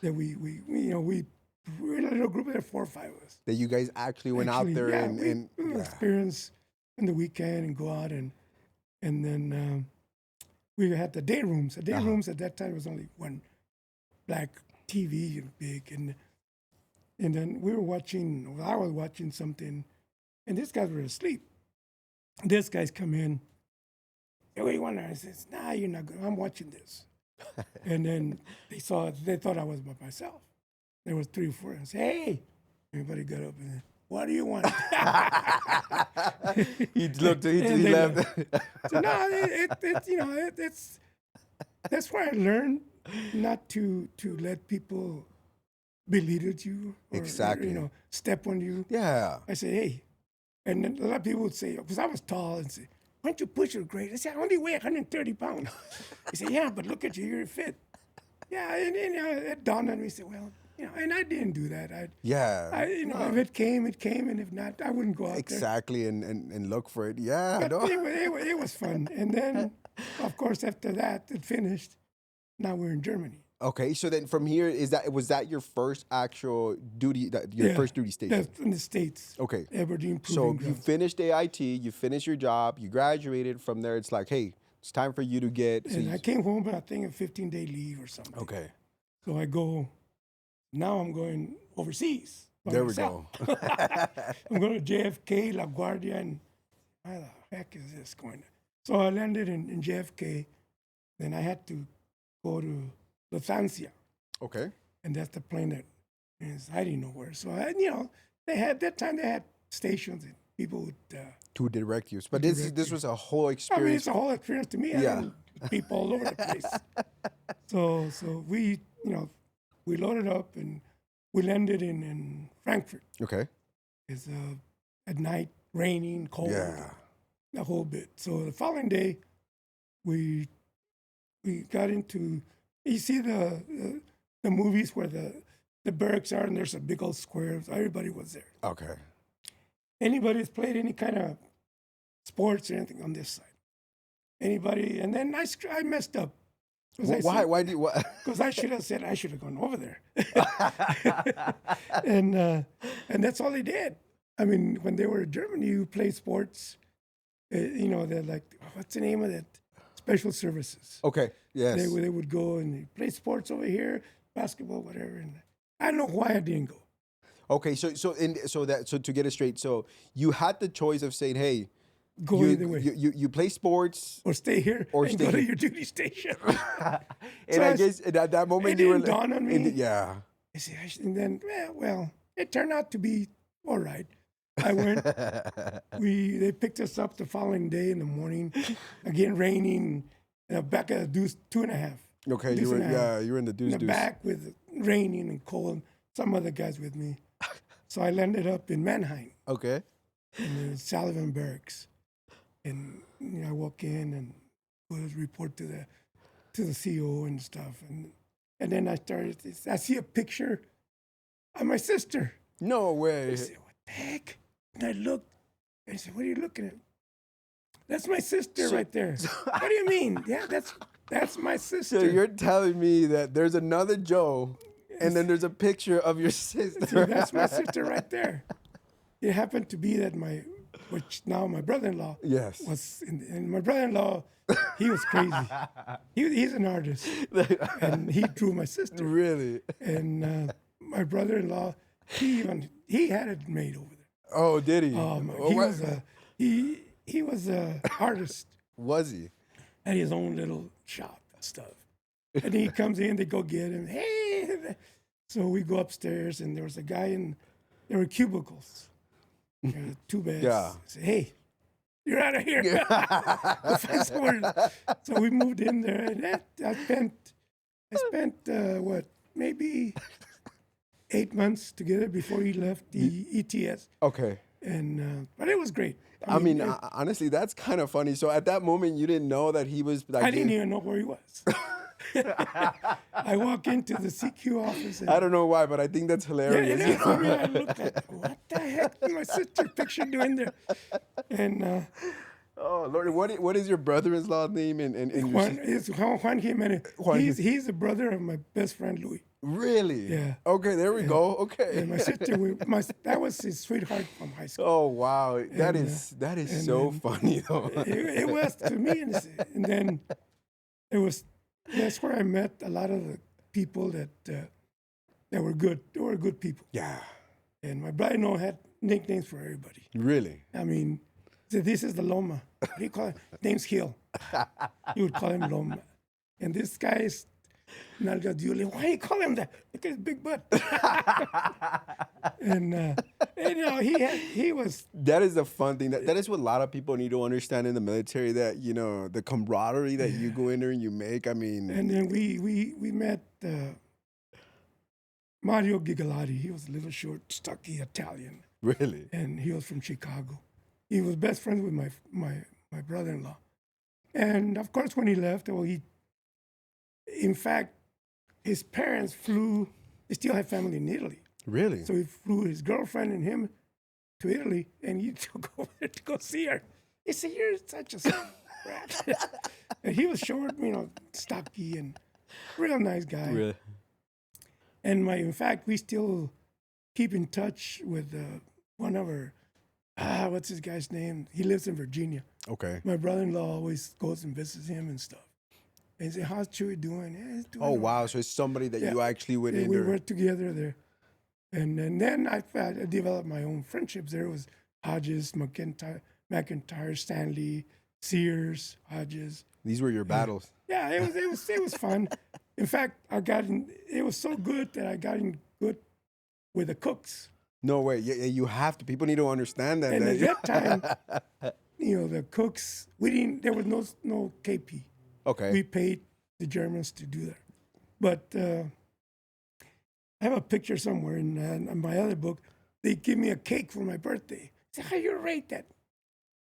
that we were in a little group of 4 or 5 of us. That you guys actually went out there and experience in the weekend and go out and then we had the day rooms. The day rooms at that time was only one black TV, big, and then I was watching something, and these guys were asleep. These guys come in. Hey, what do you want? I says, "Nah, you're not good. I'm watching this." And then they thought I was by myself. There was 3 or 4. I said, "Hey," everybody got up and said, "What do you want?" He looked. He left. So no, it's that's where I learned not to let people belittle you or Exactly. step on you. Yeah. I say, "Hey," and then a lot of people would say, because I was tall, and say, "Why don't you push your grade?" I said, "I only weigh 130 pounds." He said, "Yeah, but look at you, you're fit." Yeah, and it dawned on me. Said, "Well, and I didn't do that. If it came, and if not, I wouldn't go out there." Exactly, and look for it. Yeah, But it was fun. And then, of course, after that, it finished. Now we're in Germany. Okay, so then from here, was that your first actual duty, first duty station? That's in the States. Okay. Aberdeen Proving So Grounds. you finished AIT, you finished your job, you graduated. From there, it's like, hey, it's time for you to get. And I came home, I think, a 15-day leave or something. Okay. So I go. Now I'm going overseas. There we go. I'm going to JFK, LaGuardia, and why the heck is this going? So I landed in JFK. Then I had to go to Lufthansa. Okay. And that's the plane that is, I didn't know where. So they had stations and people would to direct you. But this was a whole experience. I mean, it's a whole experience to me. Yeah. I mean, people all over the place. So we loaded up and we landed in Frankfurt. Okay. It's at night, raining, cold, the whole bit. So the following day, we got into. You see the movies where the barracks are and there's a big old square. So everybody was there. Okay. Anybody that's played any kind of sports or anything on this side. Anybody, and then I messed up. Why do you? Because I should have said I should have gone over there. and that's all they did. I mean, when they were in Germany, you play sports. They're like, what's the name of that? Special services. Okay. Yes. They would go and they play sports over here, basketball, whatever. And I don't know why I didn't go. Okay. So to get it straight, so you had the choice of saying, hey, go either way. You play sports or stay here or and go to your duty station. And I guess at that moment it you were didn't dawn on me. Yeah. And then it turned out to be all right. I went. They picked us up the following day in the morning. Again, raining. Back at a deuce 2.5. Okay, you were in the deuce. In the back with raining and cold. Some other guys with me. So I landed up in Mannheim Okay. in the Sullivan Barracks, and I walk in and put a report to the CO and stuff, and then I see a picture of my sister. No I way. said, "What the heck?" And I looked, and I said, "What are you looking at?" That's my sister So- right there. What do you mean? Yeah, that's my sister. So you're telling me that there's another Joe, and then there's a picture of your sister. See, that's my sister right there. It happened to be that which now my brother-in-law Yes. was, and my brother-in-law, he was crazy. He's an artist, and he drew my sister. Really? And my brother-in-law, he had it made over there. Oh, did he? He What- was he was a artist. Was he? Had his own little shop and stuff. And he comes in, they go get him. Hey, so we go upstairs, and there was a guy there were cubicles, there were 2 beds. Yeah. I said, "Hey, you're out of here." Go find somewhere. So we moved in there, and I spent what, maybe 8 months together before he left the ETS, Okay. and but it was great. I mean, honestly, that's kind of funny. So at that moment, you didn't know that he was like. I didn't even know where he was. I walk into the CQ office. And, I don't know why, but I think that's yeah, hilarious. it is. I mean, I looked like, what the heck is my sister picture doing there? And Oh Lord, what is your brother-in-law's name? And your It's Juan Jimenez. Juan He's the brother of my best friend Louis. really? Yeah. Okay, there we go. Okay. And my sister, that was his sweetheart from high school. Oh wow, that And, is so funny though. It was to me, and then that's where I met a lot of the people that were good. They were good people. Yeah, And my brother-in-law had nicknames for everybody. really. I mean, so this is the Loma. What do you call it? Name's Hill. You would call him Loma. And this guy is Nalga Dule. Why you call him that? Look at his big butt. and he was. That is a fun thing. That is what a lot of people need to understand in the military. That the camaraderie that you go in there and you make. I mean, And then we met Mario Gigalotti. He was a little short, stocky Italian, really. and he was from Chicago. He was best friends with my brother-in-law. And of course, when he left, in fact, his parents flew. They still have family in Italy, Really? so he flew his girlfriend and him to Italy, and he took over there to go see her. He said, "You're such a rat." And he was short, stocky, and real nice guy. Really? And in fact, we still keep in touch with one of our, what's his guy's name? He lives in Virginia. Okay. My brother-in-law always goes and visits him and stuff. And he said, "How's Chuy doing?" "Yeah, he's doing Oh all wow! right." So it's somebody that Yeah. you actually went Yeah, in we there. worked together there. And then I developed my own friendships. There was Hodges, McIntyre, Stanley, Sears, Hodges. These were your battles. Yeah, it was fun. In fact, it was so good that I got in good with the cooks. No way. Yeah, you have to. People need to understand that. And at that time, the cooks, there was no KP. Okay. We paid the Germans to do that. But I have a picture somewhere in my other book. They give me a cake for my birthday. I said, "How you rate that?"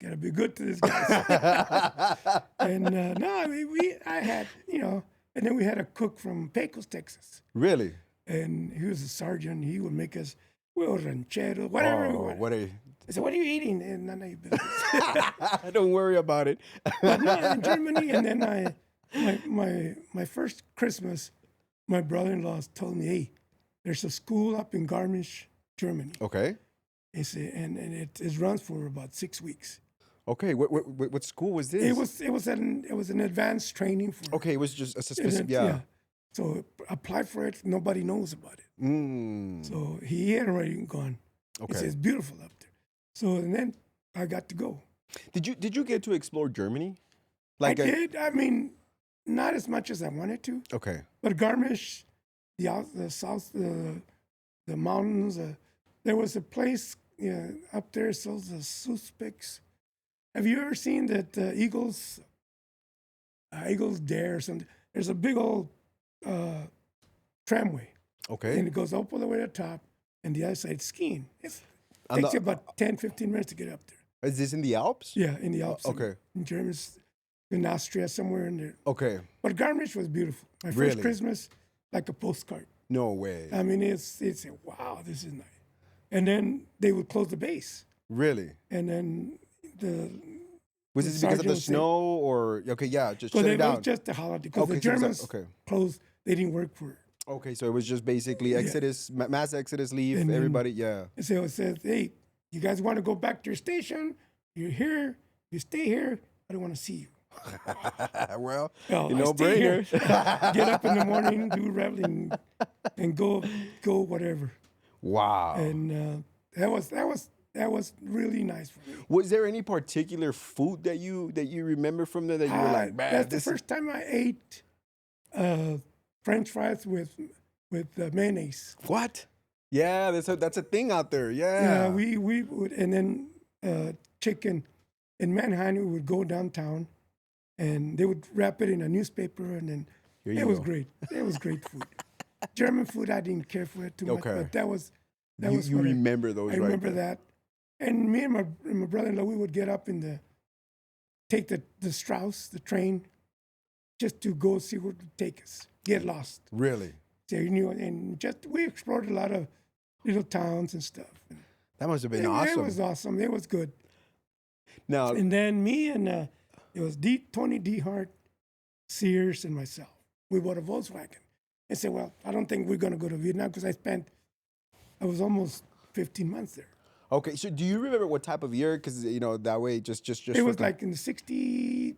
Gotta be good to this guy. And no, I mean, I had, and then we had a cook from Pecos, Texas. Really? And he was a sergeant. He would make us, ranchero, whatever we Oh, wanted. what a. I said, "What are you eating?" And none of your business. Don't worry about it. But no, in Germany, and then my first Christmas, my brother-in-law told me, "Hey, there's a school up in Garmisch, Germany." Okay. He said, and it runs for about 6 weeks. Okay. What school was this? It was an advanced training for. Okay, it was just a and specific. Yeah. So apply for it. Nobody knows about it. Mm. So he had already gone. He Okay. said, "It's beautiful up there." So and then I got to go. Did you get to explore Germany? I did. I mean, not as much as I wanted to. Okay. But Garmisch, the south, the mountains. There was a place up there sells the Suspects. Have you ever seen that Eagles Dare or something? There's a big old tramway, Okay. and it goes up all the way to the top. and the other side skiing. It On takes you the, about 10, 15 minutes to get up there. is this in the Alps? Yeah, in the Alps. Okay. In Germany, in Austria, somewhere in there. Okay. But Garmisch was beautiful. My first Really? Christmas, like a postcard. No way. I mean, it's wow, this is nice. And then they would close the base, Really? and then the Was the this because of the sergeant would say- snow or okay? Yeah, just well, shut it it down. was just a holiday because Okay, the so it was Germans okay. closed. They didn't work for it. Okay, so it was just basically exodus, mass exodus, leave. And then- Everybody, yeah. And so it says, hey, you guys want to go back to your station? You're here. You stay here. I don't want to see you. Well, Well, no I stay here. brainer. Get up in the morning, do reveling, and go whatever. Wow. And that was really nice for me. Was there any particular food that you remember from there that you were like, man, That's the this first time I ate French fries with mayonnaise. what? Yeah, that's a thing out there. Yeah, Yeah. we would, and then chicken. In Manhattan, we would go downtown, and they would wrap it in a newspaper, and then Here you it was go. great. It was great food. German food, I didn't care for it too much, Okay. but that was You what remember those? I right remember there. that. And me and my brother-in-law, we would get up take the Strauss, the train, just to go see where it would take us. Get lost. Really? So you knew, and just we explored a lot of little towns and stuff. That must have been It awesome. was awesome. It was good. Now, And then me and it was Tony D. Hart, Sears, and myself. We bought a Volkswagen. I said, well, I don't think we're going to go to Vietnam because I was almost 15 months there. okay, so do you remember what type of year? Because that way, just It for was like in the 69.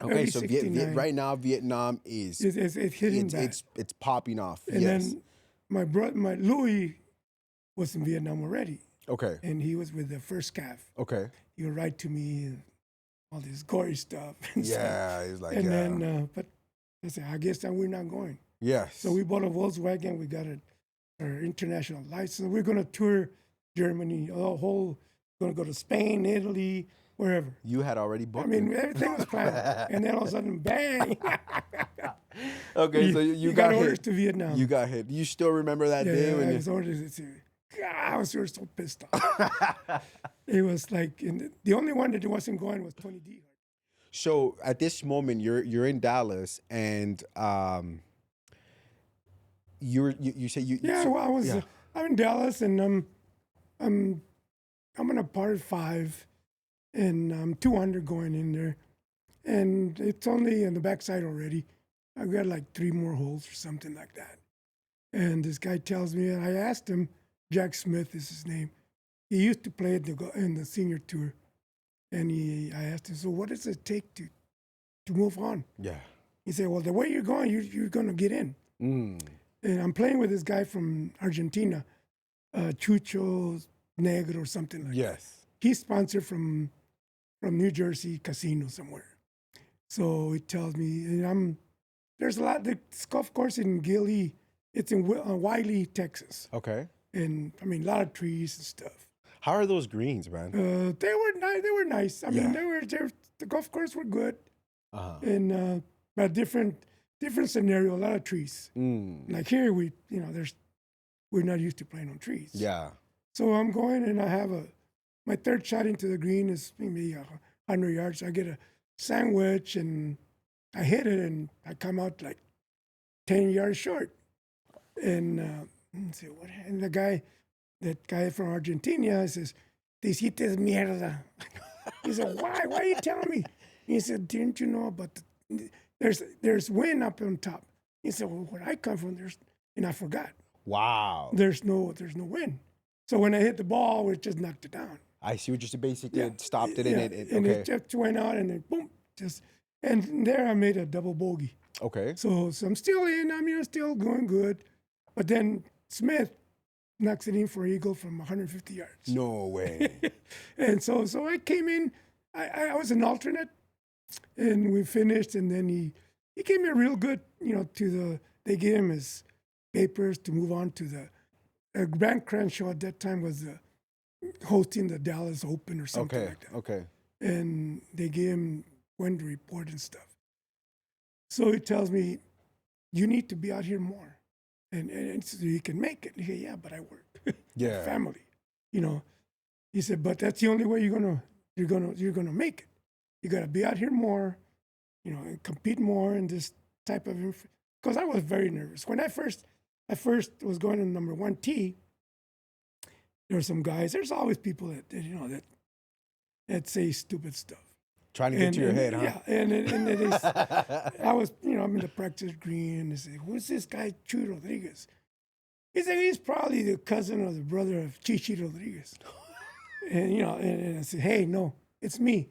okay. early So 69. right now, Vietnam is It's hitting back. it's popping off. And yes. then my Louis was in Vietnam already, Okay. and he was with the first CAF. Okay. He would write to me and all this gory stuff. And stuff. Yeah, it's like And yeah. then, but I said, I guess that we're not going. Yes. So we bought a Volkswagen. We got our international license. We're going to tour Germany, going to go to Spain, Italy, wherever. You had already booked. I mean, it. everything was planned. And then all of a sudden, bang. Okay, so you got got orders hit. to Vietnam. You got hit. You still remember that yeah, day yeah, when I you? was orders. God, I was so pissed off. It was like, the only one that wasn't going was Tony D. So at this moment, you're in Dallas, and you say you Yeah, so- well, I was. yeah. I'm in Dallas, and I'm on a par 5, and I'm 200 going in there, and it's only on the backside already. I've got like 3 more holes or something like that. And this guy tells me, and I asked him, Jack Smith is his name. He used to play in the senior tour, and I asked him, so what does it take to move on? Yeah. He said, well, the way you're going, you're going to get in. Mm. And I'm playing with this guy from Argentina, Chucho Negro or something like that. Yes. He's sponsored from New Jersey casino somewhere. So he tells me, and there's a lot, this golf course in Gilly, it's in Wiley, Texas. Okay. And I mean, a lot of trees and stuff. How are those greens, man? They were nice. They were nice. I mean, Yeah. the golf course were good. Uh-huh. And, but different scenario, a lot of trees. Mm. Like here, we're not used to playing on trees. Yeah. So I'm going, and I have my third shot into the green is maybe 100 yards. I get a sandwich, and I hit it, and I come out like 10 yards short. And say, what? And that guy from Argentina says, "Te hiciste mierda." He said, "Why? Why are you telling me?" He said, "Didn't you know about there's wind up on top?" He said, "Well, where I come from, and I forgot. Wow. There's no wind. So when I hit the ball, it just knocked it down. I see what you said. Basically, it stopped it, Yeah, and it and okay. it just went out, and then boom, and there I made a double bogey. Okay. So I'm still in. I mean, I'm still going good, but then Smith knocks it in for eagle from 150 yards. No way. And so I came in. I was an alternate, and we finished. And then he gave me a real good, they gave him his papers to move on to the Grant Crenshaw at that time was hosting the Dallas Open or something Okay. like that. Okay. And they gave him when to report and stuff. So he tells me, you need to be out here more. and so you can make it. He said, yeah, but I work. I have Yeah. family, you know. He said, but that's the only way you're gonna make it. You gotta be out here more, and compete more in this type of. Because I was very nervous when I first was going to number one tee. There were some guys. There's always people that say stupid stuff. Trying to get to your head, huh? Yeah, I was, I'm in the practice green, and they say, "Who's this guy, Chuy Rodriguez?" He said, "He's probably the cousin or the brother of Chichi Rodriguez." And I said, "Hey, no, it's me.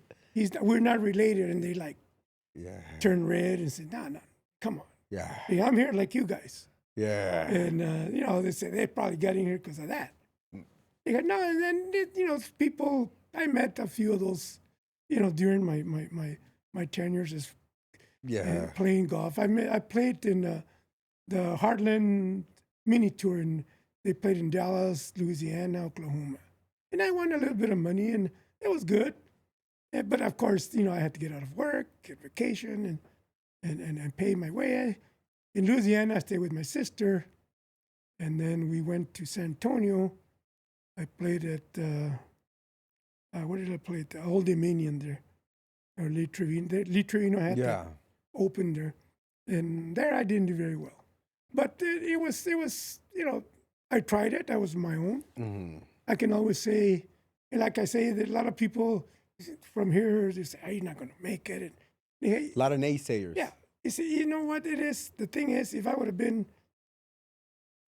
We're not related." And they like Yeah. turn red and say, "No, no, come on. Yeah. Yeah, I'm here like you guys." Yeah. And they say they probably got in here because of that. They go, no, and then people. I met a few of those, during my tenures as Yeah. playing golf. I played in the Heartland Mini Tour, and they played in Dallas, Louisiana, Oklahoma, and I won a little bit of money, and it was good. But of course, I had to get out of work, get vacation, and pay my way. In Louisiana, I stayed with my sister, and then we went to San Antonio. I played at where did I play? At the Old Dominion there, or Lee Trevino. Lee Trevino had Yeah. open there, and there I didn't do very well. But it was I tried it. That was my own. Mhm. I can always say, and like I say, that a lot of people from here they say, "Oh, you're not going to make it." And A lot of naysayers. yeah, you see, you know what it is. The thing is, if I would have been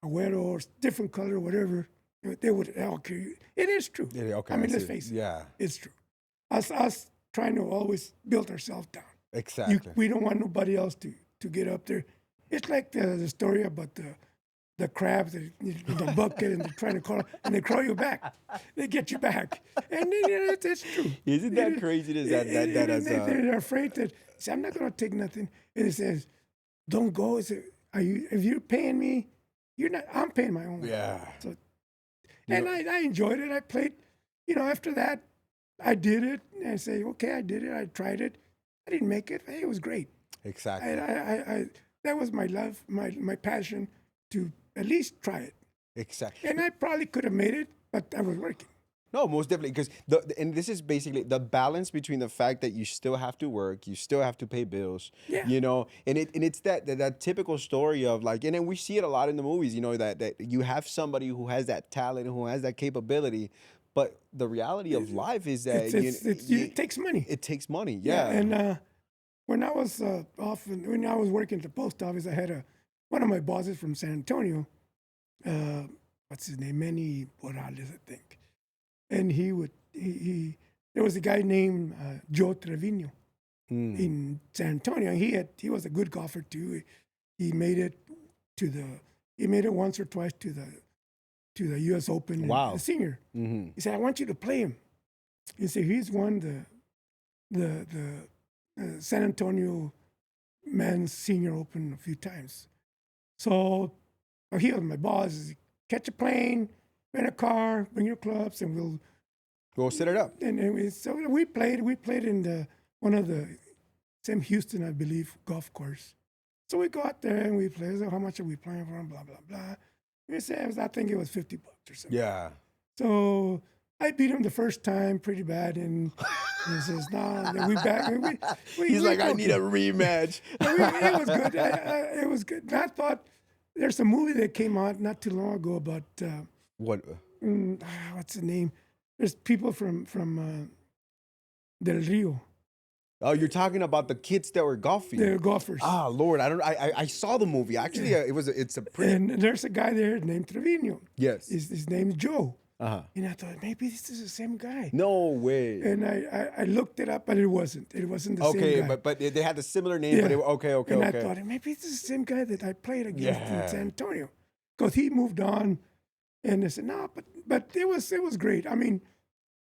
a güero or different color, whatever, they would. Okay, it is true. Yeah, okay. I mean, I let's see. face it. Yeah. It's true. Us trying to always build ourselves down. Exactly. We don't want nobody else to get up there. It's like the story about the crabs that in the bucket and they're trying to crawl and they crawl you back. They get you back, and it's true. Isn't that crazy? That as They're afraid that say, I'm not going to take nothing. And it says, don't go. It says, if you're paying me, you're not. I'm paying my own way. yeah. So, and I enjoyed it. I played. After that, I did it. And I say, okay, I did it. I tried it. I didn't make it. Hey, it was great. Exactly. I that was my love, my passion to at least try it. Exactly. And I probably could have made it, but I was working. No, most definitely, because and this is basically the balance between the fact that you still have to work, you still have to pay bills, Yeah. and it's that typical story of like, and then we see it a lot in the movies, that you have somebody who has that talent, who has that capability, but the reality of life is that It takes money. it takes money, yeah, And when I was when I was working at the post office, I had one of my bosses from San Antonio. What's his name? Manny Morales, I think. And he there was a guy named Joe Trevino in San Antonio. He was a good golfer too. He made it once or twice to the U.S. Open. Wow. The senior. Mm-hmm. He said, "I want you to play him." He said he's won the San Antonio men's senior open a few times. So he was my boss. He said, catch a plane, rent a car, bring your clubs, and we'll Go set it up. And so we played. We played in one of the Sam Houston, I believe, golf course. So we go out there and we play. So how much are we playing for? Blah blah blah. We said, I think it was $50 or something. Yeah. So I beat him the first time pretty bad, and he says, "No." Then we back. He's like, I need a rematch. It was good. It was good. And I thought there's a movie that came out not too long ago about What? what's the name? There's people from Del Rio. Oh, you're talking about the kids that were golfing. They're golfers. Ah, Lord, I saw the movie. Actually, it's a pretty. And there's a guy there named Trevino. Yes. His name's Joe. Uh-huh. And I thought maybe this is the same guy. No way. And I looked it up, but it wasn't. It wasn't the same guy. Okay, but they had a similar name. Yeah. But okay. And I thought maybe it's the same guy that I played against in San Antonio, because he moved on. And I said no, but it was great. I mean,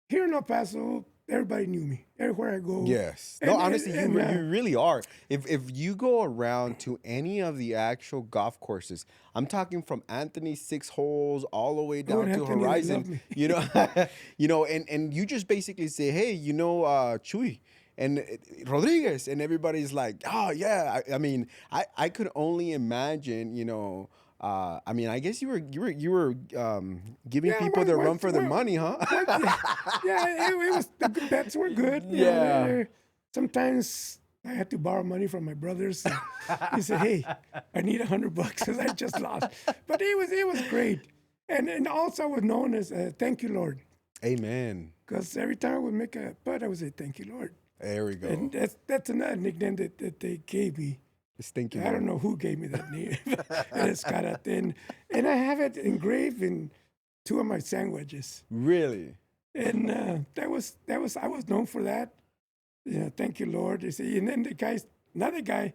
here in El Paso, everybody knew me everywhere I go. Yes. No, honestly, you really are. If you go around to any of the actual golf courses, I'm talking from Anthony's 6 holes all the way down to Anthony, they love Horizon. me. And you just basically say, hey, Chuy and Rodriguez, and everybody's like, oh yeah. I mean, I could only imagine, I mean, I guess you were giving Yeah, people their run for their money, huh? yeah, it was the good bets were good. You know, Yeah. sometimes I had to borrow money from my brothers. And he said, "Hey, I need $100 because I just lost." But it was great, and also I was known as "Thank you, Lord," Amen. because every time I would make a putt, I would say "Thank you, Lord," There we and go. that's another nickname that they gave me. Just thank you, I don't Lord. know who gave me that name. It's got a thing, and I have it engraved in two of my sandwiches. Really? And that was I was known for that. Thank you, Lord. They say, and then another guy,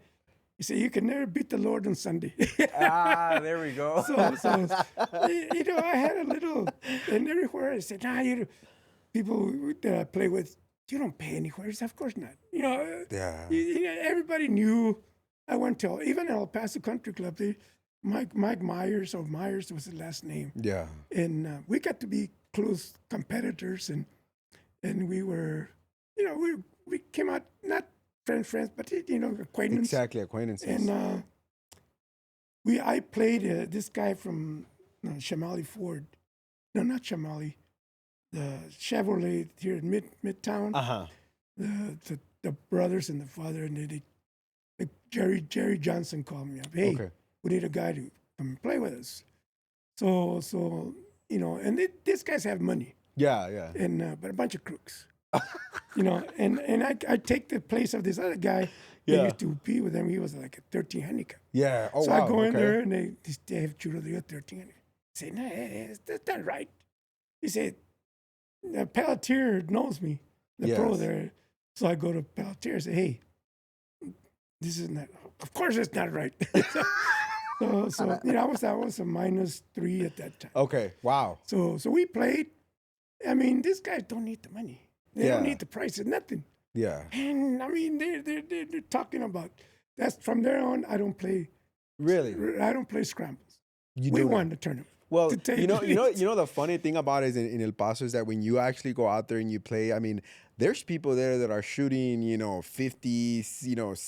he said, you can never beat the Lord on Sunday. Ah, there we go. so I had a little, and everywhere I said, people that I play with, you don't pay anywhere. I said, of course not. Yeah. Everybody knew. I went to even El Paso Country Club. Mike Myers or Myers was the last name, Yeah. and we got to be close competitors, and we were, we came out not friends, but acquaintance. Exactly. Acquaintances. And I played this guy from Shamali Ford, no, not Shamali, the Chevrolet here in Midtown. Uh-huh. The brothers and the father, and Jerry Johnson called me up. Hey, Okay. we need a guy to come and play with us. So and these guys have money, Yeah, yeah. and but a bunch of crooks. And I take the place of this other guy that Yeah. used to be with them. He was like a 13 handicap. Yeah. Oh, So wow. I go in Okay. there and they have churro, they got 13 handicap. I say, no, that's not right. He said, the Pelletier knows me, the pro Yes. there. So I go to Pelletier and say, hey, this is not, of course it's not right. so I was a -3 at that time. Okay. Wow. So we played. I mean, these guys don't need the money. They don't Yeah. need the prices, nothing. Yeah. And I mean, they're talking about that's from there on. Really? I don't play scrambles. You We do won not. the tournament. Well, To tell you the truth. the funny thing about it is in El Paso is that when you actually go out there and you play, I mean, there's people there that are shooting, 50s,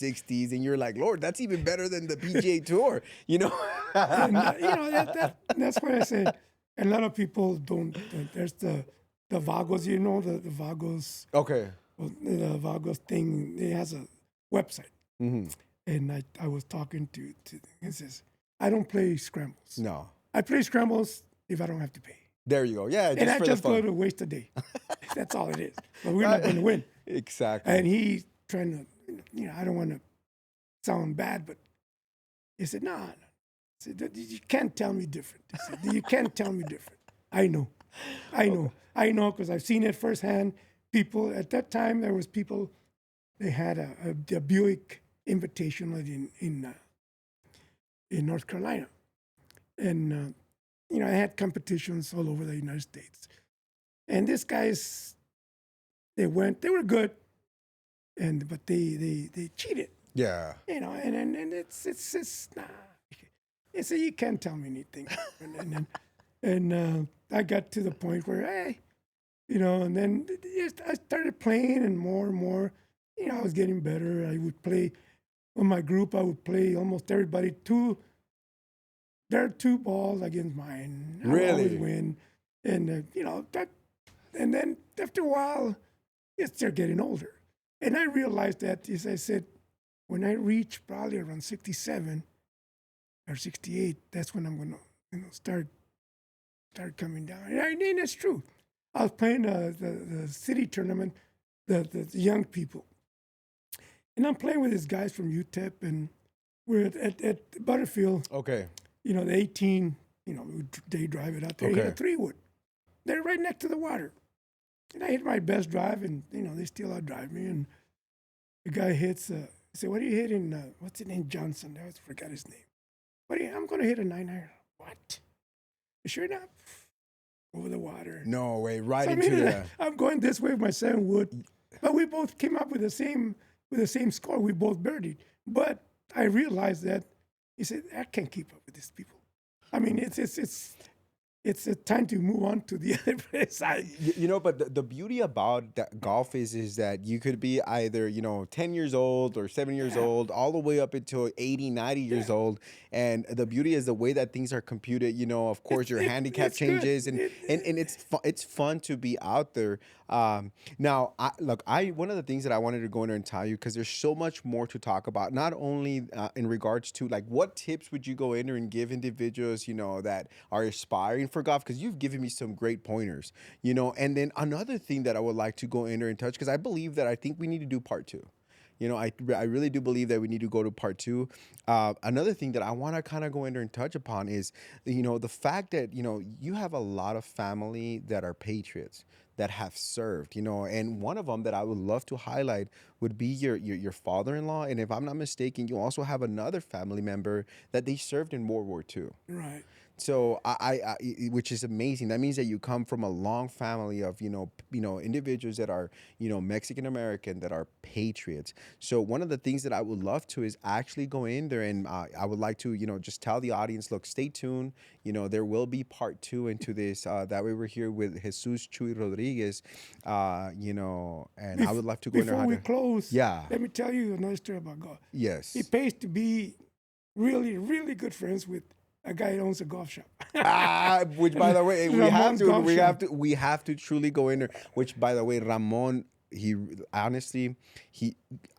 60s, and you're like, Lord, that's even better than the PGA Tour, you know? And that's what I say. A lot of people don't. There's the Vagos, the Vagos, Okay. the Vagos thing. It has a website, Hmm. and I was talking to it says I don't play scrambles. No. I play scrambles if I don't have to pay. There you go. Yeah, And just I for the just go fun. to waste a day. That's all it is. But we're not going to win. Exactly. And he's trying to, I don't want to sound bad, but he said, no. He said, you can't tell me different. He said, you can't tell me different. I know. I know because I've seen it firsthand. People, at that time, there was people, they had a Buick Invitational in North Carolina. And, I had competitions all over the United States. And these guys, they were good, but they cheated, Yeah. and it's nah. It's you can't tell me anything. And I got to the point where, hey, and then I started playing, and more, I was getting better. I would play with my group. I would play almost everybody their two balls against mine. I would always Really? win, and that. And then after a while, they're getting older. And I realized that, as I said, when I reach probably around 67 or 68, that's when I'm going to start coming down. And that's true. I was playing the city tournament, the young people. And I'm playing with these guys from UTEP, and we're at Butterfield, Okay. the 18, they drive it out there. Hit a Okay. 3-wood. They're right next to the water. And I hit my best drive, and they still outdrive me. And the guy hits. I said, "What are you hitting? What's his name? Johnson." I forgot his name. I'm going to hit a 9-iron. What? Sure enough, over the water. No way. Right So, I into mean, the. I'm going this way with my 7-wood, but we both came up with the same score. We both birdied. But I realized that he said, "I can't keep up with these people." I mean, it's it's a time to move on to the other place. But the beauty about that golf is that you could be either, 10 years old or 7 years Yeah, old, all the way up until 80, 90 yeah. years old. And the beauty is the way that things are computed, of course, your handicap It's good. changes and it's fun to be out there. Now, I one of the things that I wanted to go in there and tell you, because there's so much more to talk about, not only in regards to like what tips would you go in there and give individuals, that are aspiring for golf, because you've given me some great pointers, and then another thing that I would like to go in there and touch, because I think we need to do part two. I really do believe that we need to go to part two. Another thing that I want to kind of go in there and touch upon is, the fact that, you have a lot of family that are patriots that have served, and one of them that I would love to highlight would be your father-in-law. And if I'm not mistaken, you also have another family member that they served in World War II. Right. So which is amazing. That means that you come from a long family of individuals that are Mexican American, that are patriots. So one of the things that I would love to is actually go in there, and I would like to just tell the audience, look, stay tuned. There will be part two into this. That way we're here with Jesus Chuy Rodriguez. And I would love to go in there. Before we close, Yeah. let me tell you another story about God. Yes. It pays to be really, really good friends with a guy that owns a golf shop. Which, by the way, Ramon's golf shop. we have to truly go in there. Which, by the way, Ramon, he honestly,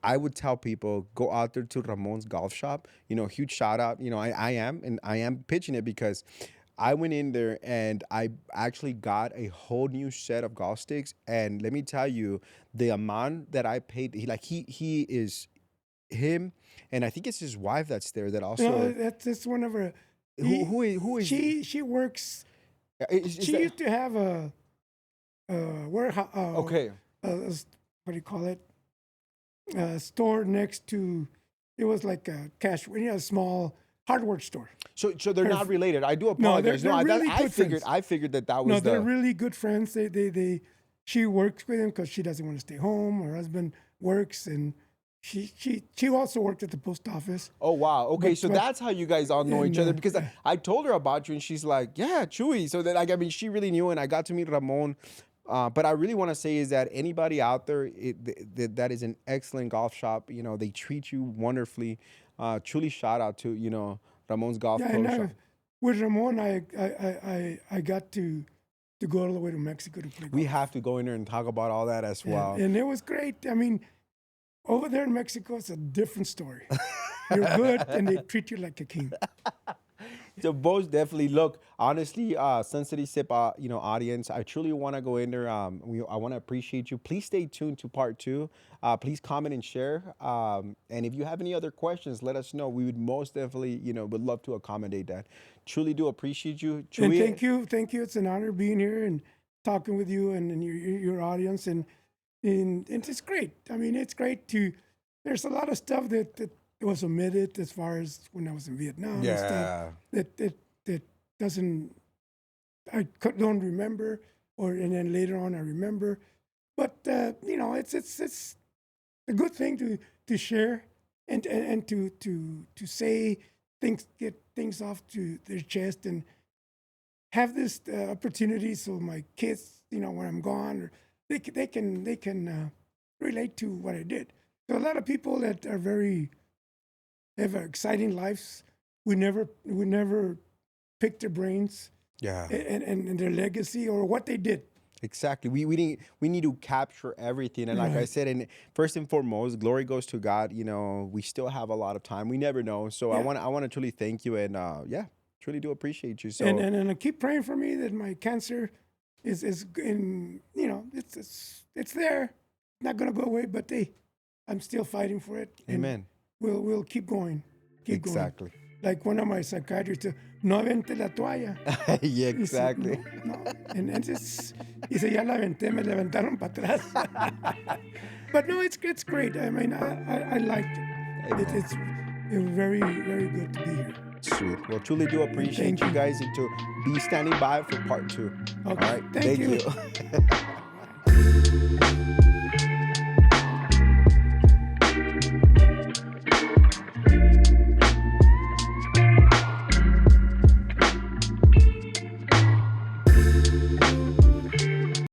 I would tell people, go out there to Ramon's golf shop. Huge shout out. I am pitching it, because I went in there and I actually got a whole new set of golf sticks. And let me tell you, the amount that I paid, he is him, and I think it's his wife that's there that also. No, that's one of her. Who is She works. is She that- used to have a warehouse. okay. What do you call it? A store next to. It was like a a small hardware store. So they're not related. I do No, apologize. they're really good friends. I figured that was No, the. they're really good friends. She works with him because she doesn't want to stay home. Her husband works, and she also worked at the post office. Oh wow. Okay, But- so but- that's how you guys all know each other, and, because I told her about you and she's like, yeah, Chuy. So that she really knew, and I got to meet Ramon. But I really want to say is that anybody out there, that is an excellent golf shop. They treat you wonderfully. Truly shout out to Ramon's Golf Yeah, Pro and Shop. with Ramon, I got to go all the way to Mexico to play golf. We have to go in there and talk about all that as well. And it was great. I mean, over there in Mexico, it's a different story. You're good, and they treat you like a king. So most definitely, look, honestly, Sun City SIP, audience, I truly want to go in there. I want to appreciate you. Please stay tuned to part two. Please comment and share. And if you have any other questions, let us know. We would most definitely, would love to accommodate that. Truly do appreciate you. And Chuy, thank you. It's an honor being here and talking with you and your audience, and it's great. I mean, it's great to. There's a lot of stuff that was omitted as far as when I was in Vietnam. And stuff that doesn't. Don't remember, and then later on I remember, but it's a good thing to share and to say things, get things off to their chest, and have this opportunity so my kids, when I'm gone, or they can relate to what I did. So a lot of people that are have exciting lives. We never pick their brains yeah. and their legacy or what they did. Exactly. We need to capture everything. And like I Right. said, and first and foremost, glory goes to God. We still have a lot of time. We never know. So Yeah. I want to truly thank you, and truly do appreciate you. So And keep praying for me that my cancer is in, it's there, not gonna go away, but I'm still fighting for it. And amen. We'll keep going. Keep Exactly. going. Like one of my psychiatrists, no avente la toalla. Yeah, He said, exactly. No. And dice, ya la aventé, me levantaron para atrás. But no, it's great. I mean, I liked it. It's very, very good to be here. Sweet. Well, truly do appreciate Thank you you. guys, and to be standing by for part two. All Okay, right. thank Thank you. you.